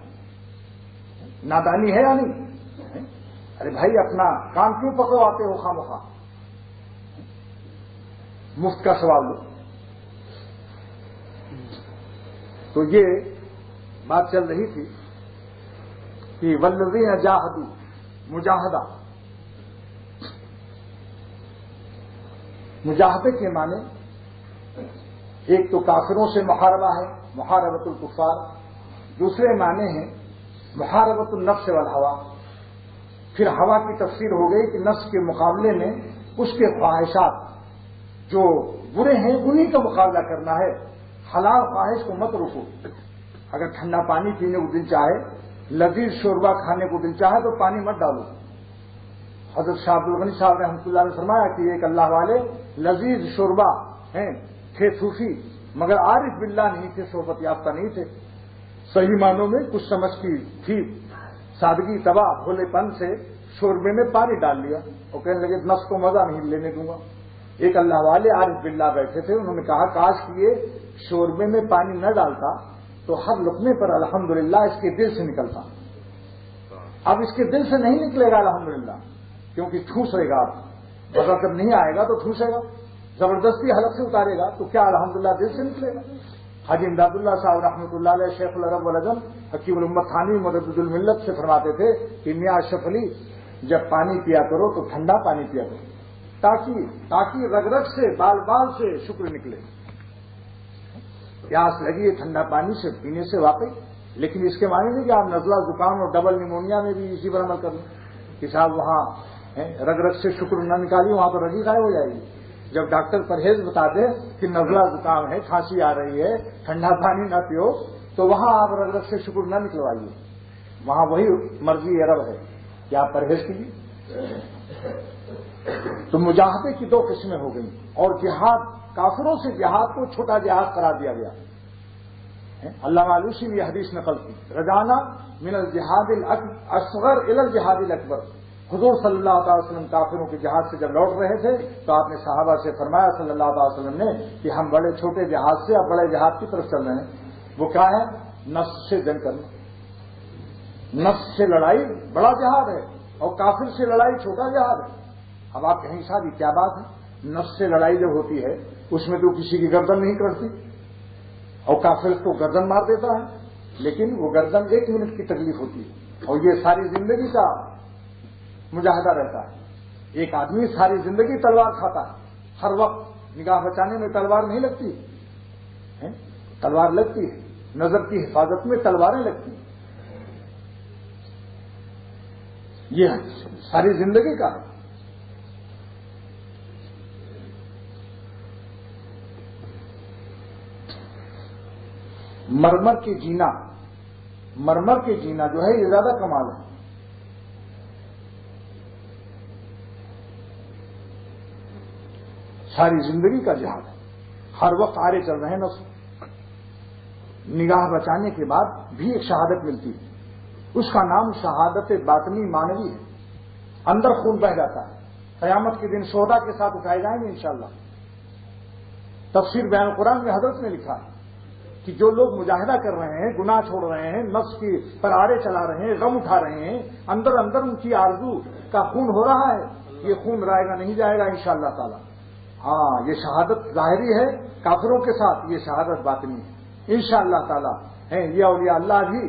نادانی ہے یا نہیں؟ ارے بھائی اپنا کام کیوں پکڑواتے ہو خواہ مفت کا ثواب لو۔ تو یہ بات چل رہی تھی کہ والذین جاہدوا، مجاہدے کے معنی ایک تو کافروں سے محاربہ ہے، محاربۃ الکفار، دوسرے معنی ہیں محاربۃ النفس والہوا۔ پھر ہوا کی تفسیر ہو گئی کہ نفس کے مقابلے میں اس کے خواہشات جو برے ہیں انہی کا مقابلہ کرنا ہے، حلال خواہش کو مت روکو۔ اگر ٹھنڈا پانی پینے کو دل چاہے، لذیذ شوربہ کھانے کو دل چاہے تو پانی مت ڈالو۔ حضرت شاہ عبد الغنی صاحب رحمۃ اللہ نے فرمایا کہ ایک اللہ والے لذیذ شوربہ ہیں، تھے صوفی مگر عارف باللہ نہیں تھے، صحبت یافتہ نہیں تھے، صحیح معنوں میں کچھ سمجھ کی تھی، سادگی تباہ بھولے پن سے شوربے میں پانی ڈال لیا اور کہنے لگے نفس کو مزہ نہیں لینے دوں گا۔ ایک اللہ والے عارف باللہ بیٹھے تھے، انہوں نے کہا کاش کہ یہ شوربے میں پانی نہ ڈالتا تو ہر لقمے پر الحمدللہ اس کے دل سے نکلتا۔ اب اس کے دل سے نہیں نکلے گا الحمدللہ، کیونکہ ٹھوسے گا، مزہ جب نہیں آئے گا تو ٹھوسے گا، زبردستی حلق سے اتارے گا تو کیا الحمدللہ دل سے نکلے گا۔ حاجی امداد اللہ صاحب رحمۃ اللہ علیہ شیخ العرب والعجم حکیم الامت تھانوی مجدد الملت سے فرماتے تھے کہ میاں اشرف علی جب پانی پیا کرو تو ٹھنڈا پانی پیا کرو، تاکہ رگ رگ سے بال بال سے شکر نکلے۔ پیاس لگی ہے ٹھنڈا پانی سے پینے سے واقعی، لیکن اس کے معنی نہیں کہ آپ نزلہ زکام اور ڈبل نیمونیا میں بھی اسی پر عمل کر لیں کہ صاحب وہاں رگ رگ سے شکر نہ نکالی وہاں پر رگی غائب ہو جائے گی۔ جب ڈاکٹر پرہیز بتا دے کہ نزلہ زکام ہے، کھانسی آ رہی ہے، ٹھنڈا پانی نہ پیو، تو وہاں آپ رگ رگ سے شکر نہ نکلوائیے، وہاں وہی مرضی عرب ہے کہ آپ پرہیز کیجیے۔ تو مجاہدے کی دو قسمیں ہو گئی، اور جہاد کافروں سے جہاد کو چھوٹا جہاد قرار دیا گیا۔ علامہ علوسی نے یہ حدیث نقل کی، رجعنا من الجہاد الاصغر الى الجہاد الاکبر۔ حضور صلی اللہ تعالی وسلم کافروں کے جہاد سے جب لوٹ رہے تھے تو آپ نے صحابہ سے فرمایا صلی اللہ تعالی وسلم نے کہ ہم بڑے چھوٹے جہاد سے اب بڑے جہاد کی طرف چل رہے ہیں۔ وہ کیا ہے؟ نفس سے جنگ کرنا۔ نفس سے لڑائی بڑا جہاد ہے اور کافر سے لڑائی چھوٹا جہاد ہے۔ اب آپ کہیں صاحب یہ کیا بات ہے؟ نفس سے لڑائی جب ہوتی ہے اس میں تو کسی کی گردن نہیں کرتی اور کافر کو گردن مار دیتا ہے، لیکن وہ گردن 1 منٹ کی تکلیف ہوتی ہے اور یہ ساری زندگی کا مجاہدہ رہتا ہے۔ ایک آدمی ساری زندگی تلوار کھاتا ہے، ہر وقت نگاہ بچانے میں تلوار نہیں لگتی، تلوار لگتی ہے، نظر کی حفاظت میں تلواریں لگتی ہیں، یہ ساری زندگی کا ہے. مرمر کے جینا جو ہے یہ زیادہ کمال ہے. ساری زندگی کا جہاد ہے. ہر وقت آرے چل رہے ہیں نفس. نگاہ بچانے کے بعد بھی ایک شہادت ملتی ہے. اس کا نام شہادت باطنی معنوی ہے. اندر خون بہ جاتا ہے. قیامت کے دن شہداء کے ساتھ اٹھائے جائیں گے انشاءاللہ. تفسیر بیان القرآن میں حضرت نے لکھا ہے کہ جو لوگ مجاہدہ کر رہے ہیں، گناہ چھوڑ رہے ہیں، نفس کی پر آرے چلا رہے ہیں، غم اٹھا رہے ہیں، اندر اندر ان کی آرزو کا خون ہو رہا ہے. یہ خون رائے گا نہیں جائے گا انشاءاللہ تعالی. ہاں یہ شہادت ظاہری ہے کافروں کے ساتھ، یہ شہادت باطنی ہے انشاءاللہ تعالی. یہ اولیاء اللہ بھی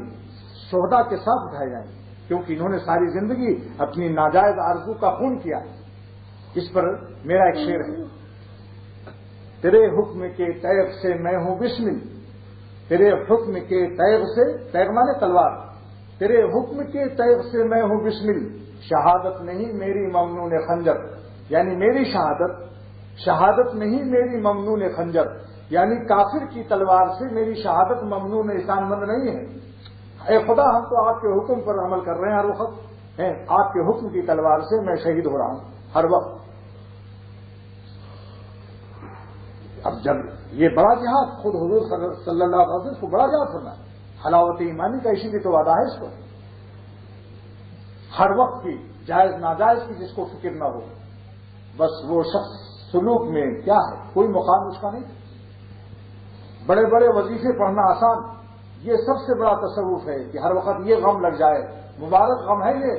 شہداء کے ساتھ اٹھائے جائیں گے کیونکہ انہوں نے ساری زندگی اپنی ناجائز آرزو کا خون کیا ہے. اس پر میرا ایک شعر ہے. تیرے حکم کے تیغ سے میں ہوں بسمل، تیرے حکم کے تیغ سے، تیغ مانے تلوار، تیرے حکم کے تیغ سے میں ہوں بسمل، شہادت نہیں میری ممنون خنجر. یعنی میری شہادت نہیں میری ممنون خنجر. یعنی کافر کی تلوار سے میری شہادت ممنون احسان مند نہیں ہے. اے خدا ہم تو آپ کے حکم پر عمل کر رہے ہیں ہر وقت. آپ کے حکم کی تلوار سے میں شہید ہو رہا ہوں ہر وقت. اب جب یہ بڑا جہاد خود حضور صلی اللہ علیہ وسلم کو بڑا جہاد کرنا ہے. حلاوت ایمانی کا اسی لیے تو وعدہ ہے اس کو. ہر وقت کی جائز ناجائز کی جس کو فکر نہ ہو، بس وہ شخص سلوک میں کیا ہے، کوئی مقام اس کا نہیں. بڑے بڑے وظیفے پڑھنا آسان، یہ سب سے بڑا تصوف ہے کہ ہر وقت یہ غم لگ جائے. مبارک غم ہے یہ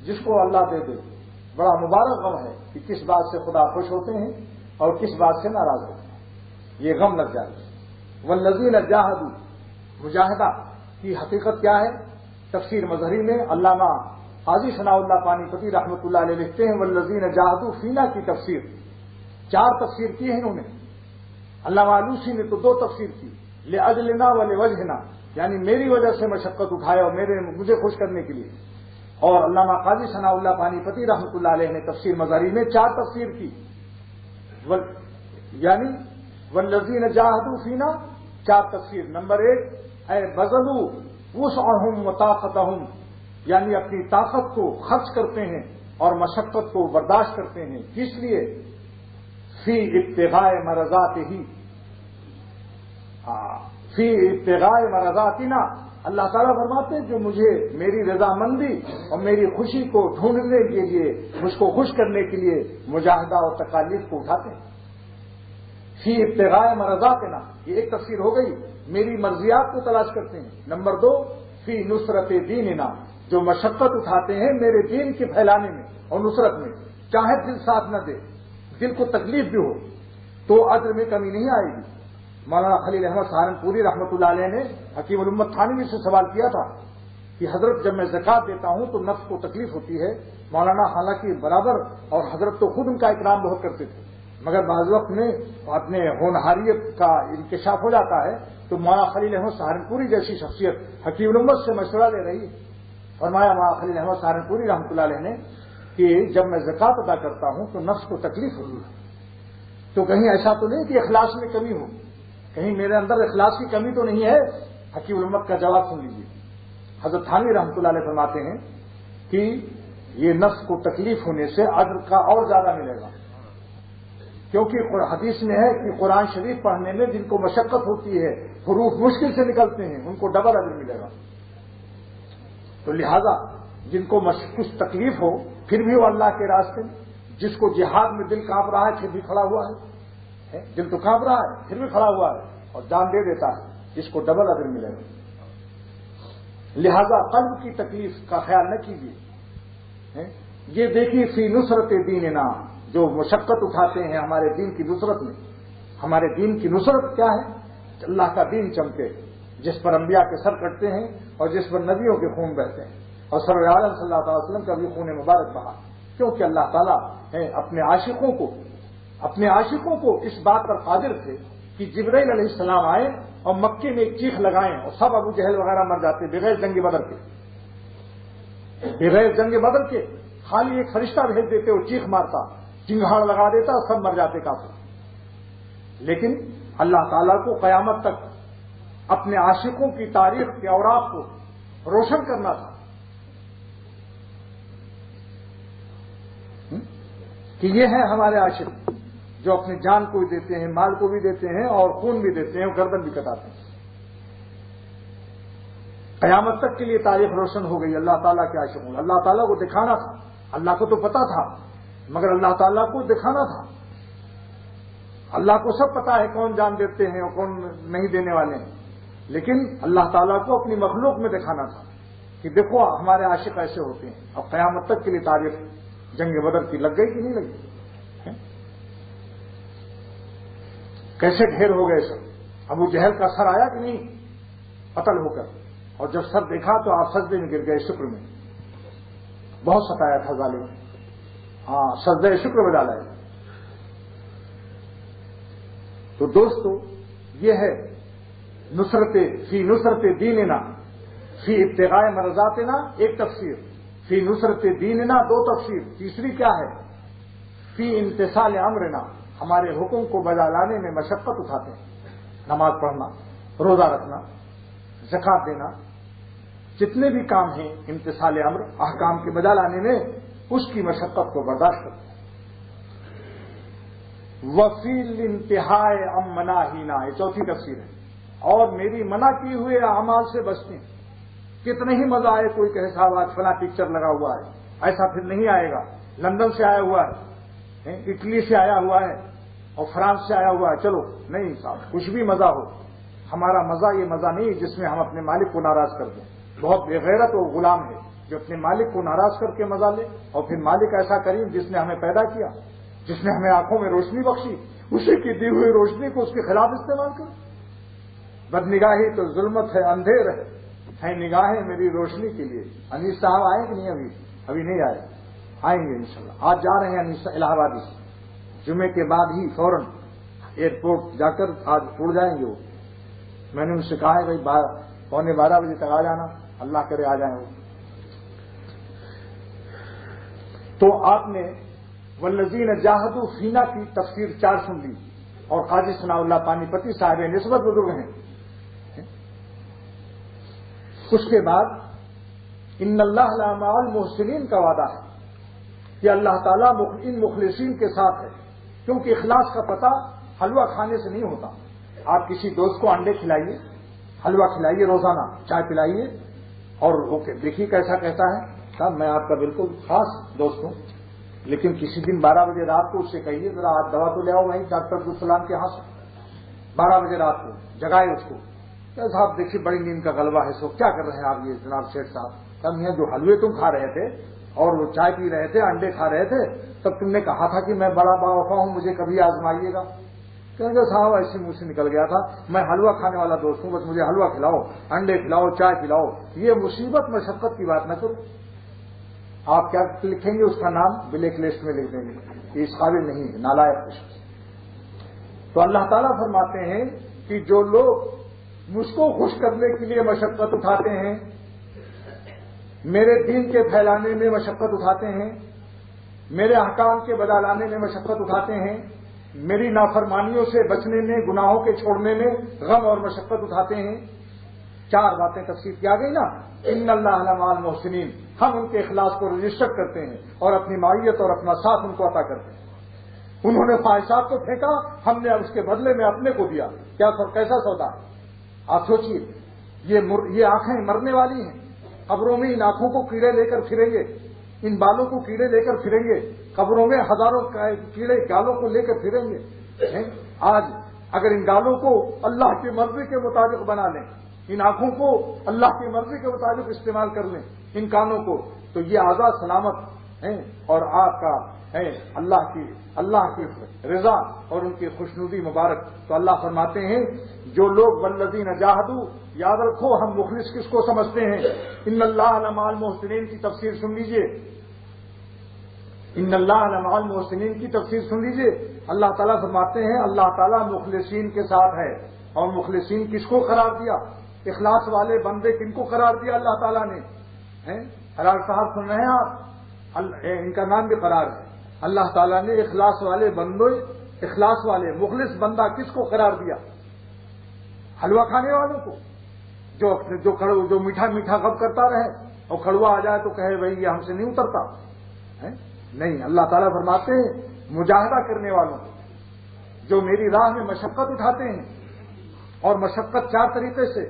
جس کو اللہ دے دے. بڑا مبارک غم ہے کہ کس بات سے خدا خوش ہوتے ہیں اور کس بات سے ناراض ہوتے ہیں. یہ غم لگ جائے. والذین جاہدوا، مجاہدہ کی حقیقت کیا ہے؟ تفسیر مظہری میں علامہ قاضی ثناء اللہ پانی پتی رحمۃ اللہ علیہ لکھتے ہیں والذین جاہدوا فینا کی تفسیر 4 تفسیر کی ہے انہوں نے. علامہ آلوسی نے تو 2 تفسیر کی، لاجلنا ولوجہنا، یعنی میری وجہ سے مشقت اٹھائے اور مجھے خوش کرنے کے لیے. اور علامہ قاضی ثناء اللہ پانی پتی رحمۃ اللہ علیہ نے تفسیر مظہری میں 4 تفسیر کی. یعنی والذین جاہدوا فینا 4 تفسیر. نمبر 1 اے بذلوا وسعہم وطاقتہم، یعنی اپنی طاقت کو خرچ کرتے ہیں اور مشقت کو برداشت کرتے ہیں. کس لیے؟ فی ابتغاء مرضاتہ، فی ابتغاء مرضاتنا. اللہ تعالیٰ فرماتے ہیں جو مجھے میری رضامندی اور میری خوشی کو ڈھونڈنے کے لیے، مجھ کو خوش کرنے کے لیے مجاہدہ اور تکالیف کو اٹھاتے ہیں. فی ابتغاء مرضاتنا، یہ ایک تفسیر ہو گئی، میری مرضیات کو تلاش کرتے ہیں. نمبر 2 فی نصرت دیننا، جو مشقت اٹھاتے ہیں میرے دین کے پھیلانے میں اور نصرت میں، چاہے دل ساتھ نہ دے، دل کو تکلیف بھی ہو تو اجر میں کمی نہیں آئے گی. مولانا خلیل احمد سہارنپوری رحمۃ اللہ علیہ نے حکیم الامت تھانوی سے سوال کیا تھا کہ حضرت جب میں زکوٰۃ دیتا ہوں تو نفس کو تکلیف ہوتی ہے. مولانا حالانکہ برابر، اور حضرت تو خود ان کا اکرام بہت کرتے تھے، مگر بعض وقت میں اپنے ہونہاریت کا انکشاف ہو جاتا ہے تو مولانا خلیل احمد سہارنپوری جیسی شخصیت حکیم الامت سے مشورہ لے رہی ہے. فرمایا مولانا خلیل احمد سہارنپوری رحمۃ اللہ علیہ نے کہ جب میں زکوٰۃ ادا کرتا ہوں تو نفس کو تکلیف ہوتی ہے، تو کہیں ایسا تو نہیں کہ اخلاص میں کمی ہو، کہیں میرے اندر اخلاص کی کمی تو نہیں ہے. حکیم الامت کا جواب سن لیجیے. حضرت تھانوی رحمۃ اللہ علیہ فرماتے ہیں کہ یہ نفس کو تکلیف ہونے سے اجر کا اور زیادہ ملے گا، کیونکہ حدیث میں ہے کہ قرآن شریف پڑھنے میں جن کو مشقت ہوتی ہے، حروف مشکل سے نکلتے ہیں، ان کو ڈبل اجر ملے گا. تو لہذا جن کو کچھ تکلیف ہو پھر بھی وہ اللہ کے راستے میں، جس کو جہاد میں دل کانپ رہا ہے پھر بھی کھڑا ہوا ہے، دل تو کانپ رہا ہے پھر بھی کھڑا ہوا ہے اور جان دے دیتا ہے، اس کو ڈبل اجر ملے گا. لہذا قلب کی تکلیف کا خیال نہ کیجیے. یہ دیکھیے فی نصرت دیننا، جو مشقت اٹھاتے ہیں ہمارے دین کی نصرت میں. ہمارے دین کی نصرت کیا ہے؟ اللہ کا دین چمکے، جس پر انبیاء کے سر کٹتے ہیں اور جس پر نبیوں کے خون بہتے ہیں، اور سرور عالم صلی اللہ علیہ وسلم کا بھی خون مبارک بہا. کیونکہ اللہ تعالیٰ اپنے عاشقوں کو اس بات پر قادر تھے کہ جبرائیل علیہ السلام آئے اور مکے میں ایک چیخ لگائیں اور سب ابو جہل وغیرہ مر جاتے بغیر جنگ بدر کے. بغیر جنگ بدر کے خالی ایک فرشتہ بھیج دیتے، وہ چیخ مارتا، چنگھاڑ لگا دیتا، سب مر جاتے کافر۔ لیکن اللہ تعالیٰ کو قیامت تک اپنے عاشقوں کی تاریخ کے اوراق کو روشن کرنا تھا کہ یہ ہیں ہمارے عاشق جو اپنی جان کو بھی دیتے ہیں، مال کو بھی دیتے ہیں اور خون بھی دیتے ہیں اور گردن بھی کٹاتے ہیں۔ قیامت تک کے لیے تاریخ روشن ہو گئی اللہ تعالیٰ کے عاشقوں۔ اللہ تعالیٰ کو دکھانا تھا، اللہ کو تو پتا تھا مگر اللہ تعالیٰ کو دکھانا تھا۔ اللہ کو سب پتا ہے کون جان دیتے ہیں اور کون نہیں دینے والے ہیں، لیکن اللہ تعالیٰ کو اپنی مخلوق میں دکھانا تھا کہ دیکھو ہمارے عاشق ایسے ہوتے ہیں۔ اب قیامت تک کے لیے تاریخ جنگ بدر کی لگ گئی کہ نہیں لگی؟ کیسے ڈھیر ہو گئے سب۔ ابو جہل کا سر آیا کہ نہیں قتل ہو کر، اور جب سر دیکھا تو آپ سجدے میں گر گئے، شکر میں، بہت ستایا تھا ظالم، ہاں سجدہ شکر میں ڈالا ہے۔ تو دوستو یہ ہے فی نصرت دیننا فی ابتغاء مرضاتنا ایک تفسیر، فی نصرت دیننا دو تفسیر، تیسری کیا ہے؟ فی امتثال امرنا، ہمارے حکم کو بجا لانے میں مشقت اٹھاتے ہیں، نماز پڑھنا، روزہ رکھنا، زکات دینا، جتنے بھی کام ہیں امتثال امر احکام کے بجا لانے میں اس کی مشقت کو برداشت کرتے ہیں۔ وفی الانتہاء ام مناہینا، یہ چوتھی تفسیر ہے، اور میری منع کی ہوئے اعمال سے بچتے ہیں۔ کتنے ہی مزہ آئے، کوئی کہے صاحب آج فلاں پکچر لگا ہوا ہے، ایسا پھر نہیں آئے گا، لندن سے آیا ہوا ہے، اٹلی سے آیا ہوا ہے اور فرانس سے آیا ہوا ہے، چلو نہیں صاحب کچھ بھی مزہ ہو، ہمارا مزہ یہ مزہ نہیں جس میں ہم اپنے مالک کو ناراض کر دیں۔ بہت بے غیرت اور غلام ہے جو اپنے مالک کو ناراض کر کے مزہ لے، اور پھر مالک ایسا کریم جس نے ہمیں پیدا کیا، جس نے ہمیں آنکھوں میں روشنی بخشی، اسی کی دی ہوئی روشنی کو اس کے خلاف استعمال کرے۔ بدنگاہی تو ظلمت ہے، اندھیر ہے نگاہیں میری روشنی کے لیے۔ انیس صاحب آئے کہ نہیں؟ ابھی نہیں آئے، آئیں گے انشاءاللہ۔ آج جا رہے ہیں انیس الہ آبادی سے، جمعے کے بعد ہی فوراً ایئرپورٹ جا کر آج اڑ جائیں گے وہ۔ میں نے ان سے کہا ہے بھائی 11:15 بجے تک آ جانا، اللہ کرے آ جائیں وہ۔ تو آپ نے والذین جاہدوا فینا کی تفسیر 4 سن لی، اور قاضی ثناء اللہ پانی پتی صاحب نسبت بزرگ ہیں۔ اس کے بعد ان اللہ مع المحسنین کا وعدہ ہے کہ اللہ تعالیٰ ان مخلصین کے ساتھ ہے، کیونکہ اخلاص کا پتہ حلوہ کھانے سے نہیں ہوتا۔ آپ کسی دوست کو انڈے کھلائیے، حلوہ کھلائیے روزانہ، چائے پلائیے، اور وہ دیکھیے کیسا کہتا ہے صاحب میں آپ کا بالکل خاص دوست ہوں، لیکن کسی دن 12 بجے رات کو اس سے کہیے ذرا آج دوا تو لے آؤ وہیں ڈاکٹر عبدالسلام کے ہاں سے، 12 بجے رات کو جگائے اس کو، کہ صاحب دیکھیے بڑی نیند کا غلبہ ہے، سو کیا کر رہے ہیں آپ یہ جناب سیٹھ صاحب؟ تب یہاں جو حلوے تم کھا رہے تھے اور وہ چائے پی رہے تھے، انڈے کھا رہے تھے، تب تم نے کہا تھا کہ میں بڑا باوفا ہوں، مجھے کبھی آزمائیے گا۔ کہیں گے صاحب ایسے منہ سے نکل گیا تھا، میں حلوہ کھانے والا دوست ہوں، بس مجھے حلوہ کھلاؤ، انڈے کھلاؤ، چائے پلاؤ، یہ مصیبت مشقت کی بات نہ کرو۔ آپ کیا لکھیں گے؟ اس کا نام بلیک لسٹ میں لکھ دیں گے، یہ اس قابل نہیں ہے، نالائق ہے۔ تو اللہ تعالیٰ فرماتے ہیں کہ جو لوگ مجھ کو خوش کرنے کے لیے مشقت اٹھاتے ہیں، میرے دین کے پھیلانے میں مشقت اٹھاتے ہیں، میرے احکام کے بجا لانے میں مشقت اٹھاتے ہیں، میری نافرمانیوں سے بچنے میں، گناہوں کے چھوڑنے میں غم اور مشقت اٹھاتے ہیں، 4 باتیں تفسیر کیا گئی نا، ان اللہ مع المحسنین، ہم ان کے اخلاص کو رجسٹر کرتے ہیں اور اپنی معیت اور اپنا ساتھ ان کو عطا کرتے ہیں۔ انہوں نے خواہشات کو پھینکا، ہم نے اس کے بدلے میں اپنے کو دیا، کیسا سودا ہے؟ آپ سوچئے، یہ آنکھیں مرنے والی ہیں، قبروں میں ان آنکھوں کو کیڑے لے کر پھریں گے، ان بالوں کو کیڑے لے کر پھریں گے، قبروں میں ہزاروں کیڑے گالوں کو لے کر پھریں گے۔ آج اگر ان گالوں کو اللہ کی مرضی کے مطابق بنا لیں، ان آنکھوں کو اللہ کی مرضی کے مطابق استعمال کر لیں، ان کانوں کو، تو یہ آزاد سلامت ہیں، اور آپ کا ہے اللہ کی رضا اور ان کی خوشنودی مبارک۔ تو اللہ فرماتے ہیں جو لوگ والذین جاہدوا، یاد رکھو ہم مخلص کس کو سمجھتے ہیں؟ ان اللہ مع المحسنین کی تفسیر سن لیجئے، ان اللہ مع المحسنین کی تفسیر سن لیجئے۔ اللہ تعالیٰ فرماتے ہیں اللہ تعالیٰ مخلصین کے ساتھ ہے، اور مخلصین کس کو قرار دیا؟ اخلاص والے بندے کن کو قرار دیا اللہ تعالیٰ نے؟ حلال صاحب سن رہے ہیں آپ، ان کا نام بھی قرار ہے۔ اللہ تعالیٰ نے اخلاص والے بندوں، اخلاص والے مخلص بندہ کس کو قرار دیا؟ حلوہ کھانے والوں کو، جو میٹھا میٹھا غب کرتا رہے اور کڑوا آ جائے تو کہے بھائی یہ ہم سے نہیں اترتا ہے؟ نہیں، اللہ تعالیٰ فرماتے ہیں مجاہدہ کرنے والوں کو، جو میری راہ میں مشقت اٹھاتے ہیں، اور مشقت 4 طریقے سے،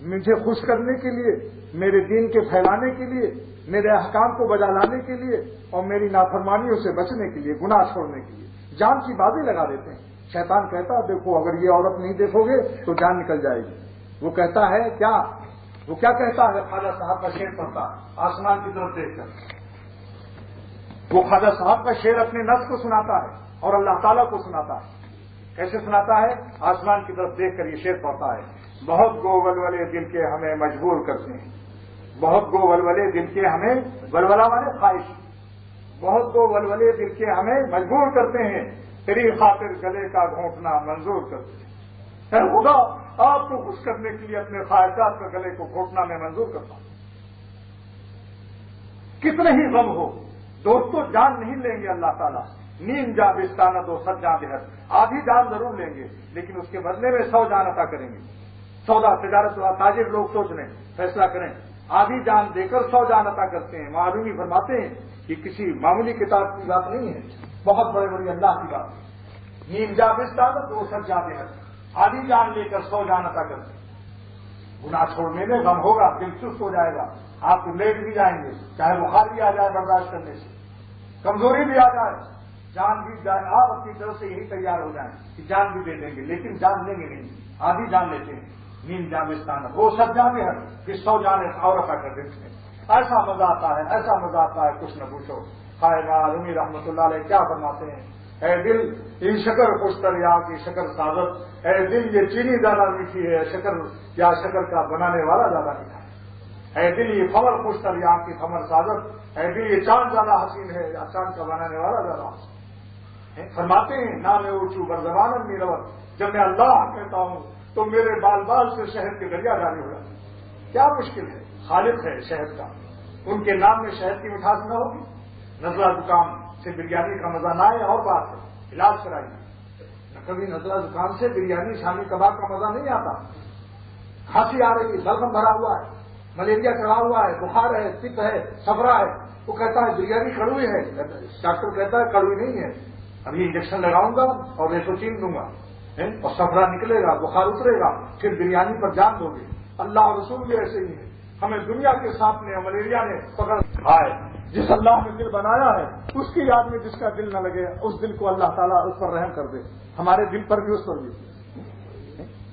مجھے خوش کرنے کے لیے، میرے دین کے پھیلانے کے لیے، میرے احکام کو بجا لانے کے لیے، اور میری نافرمانیوں سے بچنے کے لیے، گناہ چھوڑنے کے لیے جان کی بازی لگا دیتے ہیں۔ شیطان کہتا ہے دیکھو اگر یہ عورت نہیں دیکھو گے تو جان نکل جائے گی۔ وہ کہتا ہے کیا؟ وہ کیا کہتا ہے؟ خواجہ صاحب کا شعر پڑھتا آسمان کی طرف دیکھ کر، وہ خواجہ صاحب کا شعر اپنے نفس کو سناتا ہے اور اللہ تعالیٰ کو سناتا ہے۔ کیسے سناتا ہے؟ آسمان کی طرف دیکھ کر یہ شعر پڑھتا ہے، بہت گو ولولے دل کے ہمیں مجبور کرتے ہیں، بہت گو ولولے دل کے ہمیں، ولولہ مانے خواہش، بہت گو ولولے دل کے ہمیں مجبور کرتے ہیں، تیری خاطر گلے کا گھونٹنا منظور کرتے ہیں۔ اے خدا، آپ کو خوش کرنے کے لیے اپنے خواہشات کا گلے کو گھونٹنا میں منظور کرتا ہوں۔ کتنے ہی غم ہو دوستو، جان نہیں لیں گے اللہ تعالیٰ، نیم جا بستانت و سد جان دہر، آدھی جان ضرور لیں گے لیکن اس کے بدلے میں 100 جان عطا کریں گے۔ سودا تجارت و تاجر لوگ سوچ لیں، فیصلہ کریں، آدھی جان دے کر 100 جان عطا کرتے ہیں۔ معلومی فرماتے ہیں کہ کسی معمولی کتاب کی بات نہیں ہے، بہت بڑے بڑی اللہ کی بات ہے۔ نیم جا بستانت و سد جان دہر، آدھی جان لے کر 100 جان عطا کرتے ہیں۔ گناہ چھوڑنے میں غم ہوگا، دل سست ہو جائے گا، آپ لیٹ بھی جائیں گے، چاہے بخار بھی آ جائے برداشت کرنے سے، کمزوری بھی آ جائے، جان بھی جائے، آپ اپنی طرف سے یہی تیار ہو جائیں کہ جان بھی دے دیں گے، لیکن جان لیں گے نہیں، آدھی جان لیتے ہیں۔ نیم جامستان وہ سب جانے ہیں کہ 100 جانے اور عطا کر دیتے ہیں۔ ایسا مزہ آتا ہے، ایسا مزہ آتا ہے، کچھ نہ پوچھو۔ خواجہ رومی رحمۃ اللہ علیہ کیا فرماتے ہیں؟ اے دل یہ شکر خوشتر یا کی شکر سازت، اے دل یہ چینی زیادہ میٹھی ہے شکر یا شکر کا بنانے والا زیادہ میٹھا ہے، اے دل یہ فمر خوشتر یا کی فمر سازت، اے دل یہ چاند زیادہ حسین ہے یا چاند کا بنانے والا زیادہ حسین۔ فرماتے ہیں نام اونچو برزبان میروت، جب میں اللہ کہتا ہوں تو میرے بال بال سے شہد کے دریا جاری ہو جاتے ہیں۔ کیا مشکل ہے، خالق ہے شہد کا، ان کے نام میں شہد کی مٹھاس نہ ہوگی؟ نزلہ زکام سے بریانی کا مزہ نہ آئے اور بات ہے، علاج کرائیے۔ کبھی نزلہ زکام سے بریانی شامی کباب کا مزہ نہیں آتا، کھانسی آ رہی ہے، بلغم بھرا ہوا ہے، ملیریا چڑھا ہوا ہے، بخار ہے، پت ہے، صفرا ہے، وہ کہتا ہے بریانی کڑوی ہے، ڈاکٹر کہتا ہے کڑوی نہیں ہے، ابھی انجیکشن لگاؤں گا اور ریسوچین دوں گا اور صفرا نکلے گا، بخار اترے گا، پھر بریانی پر جان دو گے۔ اللہ اور رسول بھی ایسے ہی ہے، ہمیں دنیا کے ساتھ نے ملیریا نے پکڑ آئے، جس اللہ نے دل بنایا ہے اس کی یاد میں جس کا دل نہ لگے اس دل کو اللہ تعالیٰ اس پر رحم کر دے، ہمارے دل پر بھی اس پر بھی۔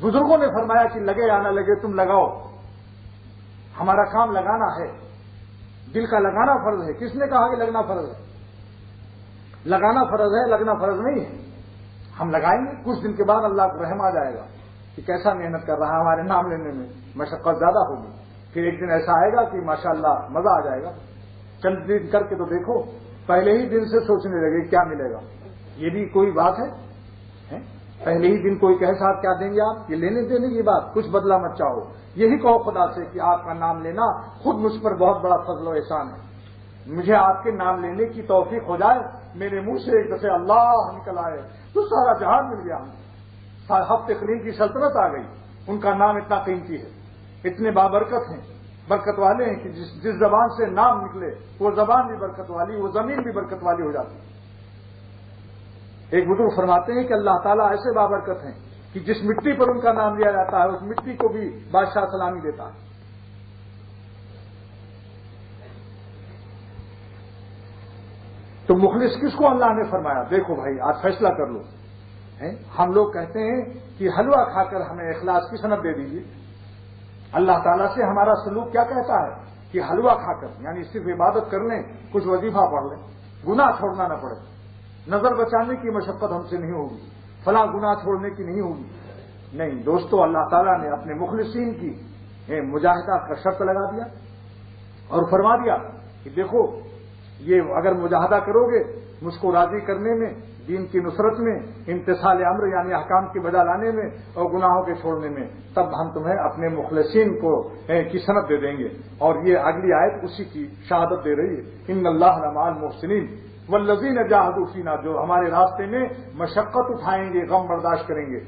بزرگوں نے فرمایا کہ لگے یا نہ لگے تم لگاؤ، ہمارا کام لگانا ہے، دل کا لگانا فرض ہے۔ کس نے کہا کہ لگنا فرض ہے؟ لگانا فرض ہے، لگنا فرض نہیں ہے۔ ہم لگائیں گے، کچھ دن کے بعد اللہ کو رحم آ جائے گا کہ کیسا محنت کر رہا ہے، ہمارے نام لینے میں مشقت زیادہ ہوگی، پھر ایک دن ایسا آئے گا کہ ماشاءاللہ مزہ آ جائے گا۔ چند دن کر کے تو دیکھو، پہلے ہی دن سے سوچنے لگے کیا ملے گا، یہ بھی کوئی بات ہے؟ پہلے ہی دن کوئی کہے صاحب کیا دیں گے آپ، یہ لینے دینے کی بات، کچھ بدلا مت چاہو، یہی کہو خدا سے کہ آپ کا نام لینا خود مجھ پر بہت بڑا فضل و احسان ہے، مجھے آپ کے نام لینے کی توفیق ہو جائے، میرے منہ سے ایک دفعہ اللہ نکل آئے تو سارا جہان مل گیا ہمیں۔ ہفتے قریب کی سلطنت آ گئی، ان کا نام اتنا قیمتی ہے، اتنے بابرکت ہیں، برکت والے ہیں کہ جس زبان سے نام نکلے وہ زبان بھی برکت والی، وہ زمین بھی برکت والی ہو جاتی ہے۔ ایک بزرگ فرماتے ہیں کہ اللہ تعالیٰ ایسے بابرکت ہیں کہ جس مٹی پر ان کا نام لیا جاتا ہے اس مٹی کو بھی بادشاہ سلامی دیتا ہے۔ تو مخلص کس کو اللہ نے فرمایا؟ دیکھو بھائی آج فیصلہ کر لو۔ ہم لوگ کہتے ہیں کہ حلوہ کھا کر ہمیں اخلاص کی سند دے دیجیے، اللہ تعالیٰ سے ہمارا سلوک کیا کہتا ہے کہ حلوہ کھا کر یعنی صرف عبادت کر لیں، کچھ وظیفہ پڑھ لیں، گناہ چھوڑنا نہ پڑے، نظر بچانے کی مشقت ہم سے نہیں ہوگی، فلاں گناہ چھوڑنے کی نہیں ہوگی۔ نہیں دوستو، اللہ تعالیٰ نے اپنے مخلصین کی مجاہدہ کا شرط لگا دیا اور فرما دیا کہ دیکھو یہ اگر مجاہدہ کرو گے مجھ کو راضی کرنے میں دین کی نصرت میں، امتثال امر یعنی احکام کی بجا لانے میں اور گناہوں کے چھوڑنے میں، تب ہم تمہیں اپنے مخلصین کو کی سند دے دیں گے۔ اور یہ اگلی آیت اسی کی شہادت دے رہی ہے، ان اللہ لمع المحسنین والذین جاہدوا فینا، جو ہمارے راستے میں مشقت اٹھائیں گے، غم برداشت کریں گے،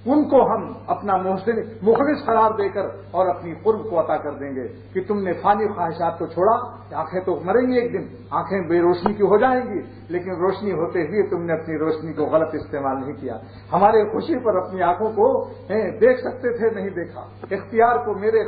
ان کو ہم اپنا مخلص قرار دے کر اور اپنی قرب کو عطا کر دیں گے کہ تم نے فانی خواہشات کو چھوڑا، آنکھیں تو مریں گی ایک دن، آنکھیں بے روشنی کی ہو جائیں گی، لیکن روشنی ہوتے ہوئے تم نے اپنی روشنی کو غلط استعمال نہیں کیا۔ ہمارے خوشی پر اپنی آنکھوں کو دیکھ سکتے تھے، نہیں دیکھا، اختیار کو میرے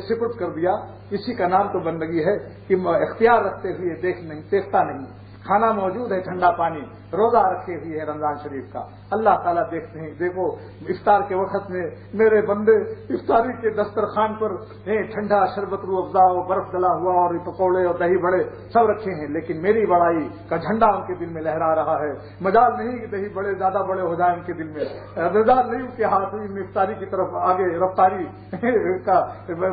سپرد کر دیا۔ اسی کا نام تو بندگی ہے کہ اختیار رکھتے ہوئے دیکھتا نہیں۔ کھانا موجود ہے، ٹھنڈا پانی، روزہ رکھے ہوئے ہے رمضان شریف کا، اللہ تعالیٰ دیکھتے ہیں۔ دیکھو افطار کے وقت میں میرے بندے افطاری کے دسترخوان پر ٹھنڈا شربت روح افزا اور برف ڈلا ہوا اور پکوڑے اور دہی بڑے سب رکھے ہیں، لیکن میری بڑائی کا جھنڈا ان کے دل میں لہرا رہا ہے۔ مجال نہیں کہ دہی بڑے زیادہ بڑے ہو جائیں ان کے دل میں، مجال نہیں ان کے ہاتھ میں افطاری کی طرف آگے رفتاری کا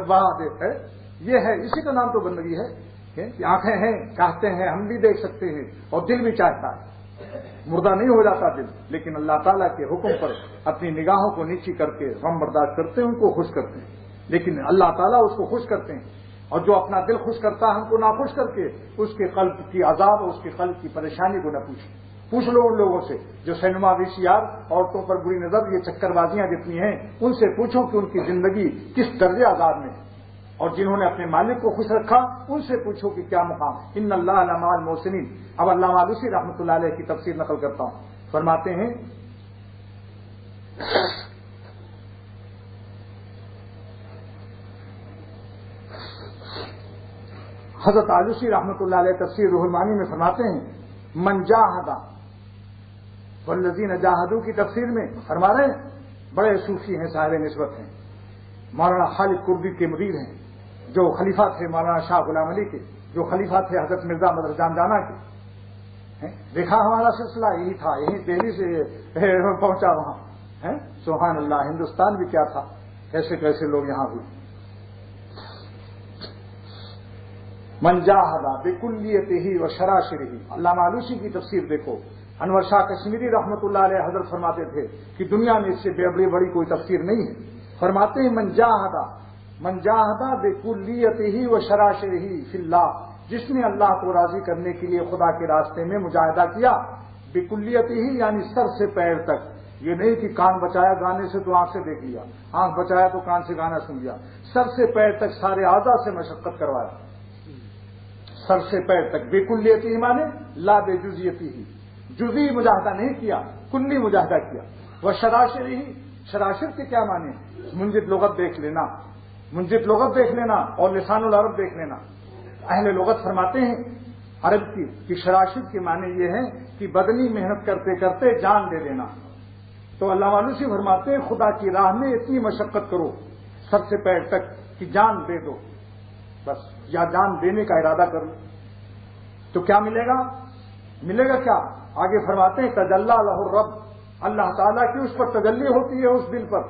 بہا دیتا ہے۔ یہ ہے، اسی کا نام تو بندگی ہے کہ آنکھیں ہیں، چاہتے ہیں، ہم بھی دیکھ سکتے ہیں، اور دل بھی چاہتا ہے، مردہ نہیں ہو جاتا دل، لیکن اللہ تعالیٰ کے حکم پر اپنی نگاہوں کو نیچی کر کے غم برداشت کرتے ہیں، ان کو خوش کرتے ہیں، لیکن اللہ تعالیٰ اس کو خوش کرتے ہیں، اور جو اپنا دل خوش کرتا ہے ہم کو ناخوش کر کے اس کے قلب کی عذاب اور اس کے قلب کی پریشانی کو نہ پوچھ لو ان لوگوں سے جو سینما VCR عورتوں پر بری نظر، یہ چکر بازیاں جتنی ہیں، ان سے پوچھو کہ ان کی زندگی کس درجے عذاب میں ہے، اور جنہوں نے اپنے مالک کو خوش رکھا ان سے پوچھو کہ کیا مقام۔ ان اللہ لمع المحسنین۔ اب علامہ آلوسی رحمۃ اللہ علیہ کی تفسیر نقل کرتا ہوں، فرماتے ہیں حضرت آلوسی رحمۃ اللہ علیہ تفسیر روح المعانی میں فرماتے ہیں من جاہد والذین جاہدوا کی تفسیر میں فرما رہے ہیں، بڑے صوفی ہیں، صاحب نسبت ہیں، مولانا خالد کردی کے مرید ہیں، جو خلیفہ تھے مولانا شاہ غلام علی کے، جو خلیفہ تھے حضرت مرزا مظہر جان جانا کے۔ دیکھا ہمارا سلسلہ یہی تھا، یہی دہلی سے پہنچا وہاں۔ سبحان اللہ، ہندوستان بھی کیا تھا، کیسے کیسے لوگ یہاں ہوئے۔ من جاہد بکلیتہ و شراشرہ، علامہ آلوسی کی تفسیر دیکھو، انور شاہ کشمیری رحمۃ اللہ علیہ حضرت فرماتے تھے کہ دنیا میں اس سے بڑی کوئی تفسیر نہیں ہے۔ فرماتے ہیں من جاہد بکلیتہ و شراشرہ فی اللہ، جس نے اللہ کو راضی کرنے کے لیے خدا کے راستے میں مجاہدہ کیا، بکلیتہ یعنی سر سے پیر تک، یہ نہیں کہ کان بچایا گانے سے تو آنکھ سے دیکھ لیا، آنکھ بچایا تو کان سے گانا سن لیا، سر سے پیر تک سارے اعضاء سے مشقت کروایا، سر سے پیر تک، بکلیتہ مانے لا بجزیتہ، جزئی مجاہدہ نہیں کیا، کلی مجاہدہ کیا۔ وہ شراشر کے کیا معنی؟ منجد لغت دیکھ لینا اور لسان العرب دیکھ لینا۔ اہل لغت فرماتے ہیں عرب کی کہ شراشر کے معنی یہ ہے کہ بدنی محنت کرتے کرتے جان دے دینا۔ تو علامہ آلوسی فرماتے ہیں خدا کی راہ میں اتنی مشقت کرو سر سے پیر تک کہ جان دے دو، بس، یا جان دینے کا ارادہ کرو، تو کیا ملے گا کیا؟ آگے فرماتے ہیں تجلی لہ الرب، اللہ تعالیٰ کی اس پر تجلی ہوتی ہے، اس دل پر،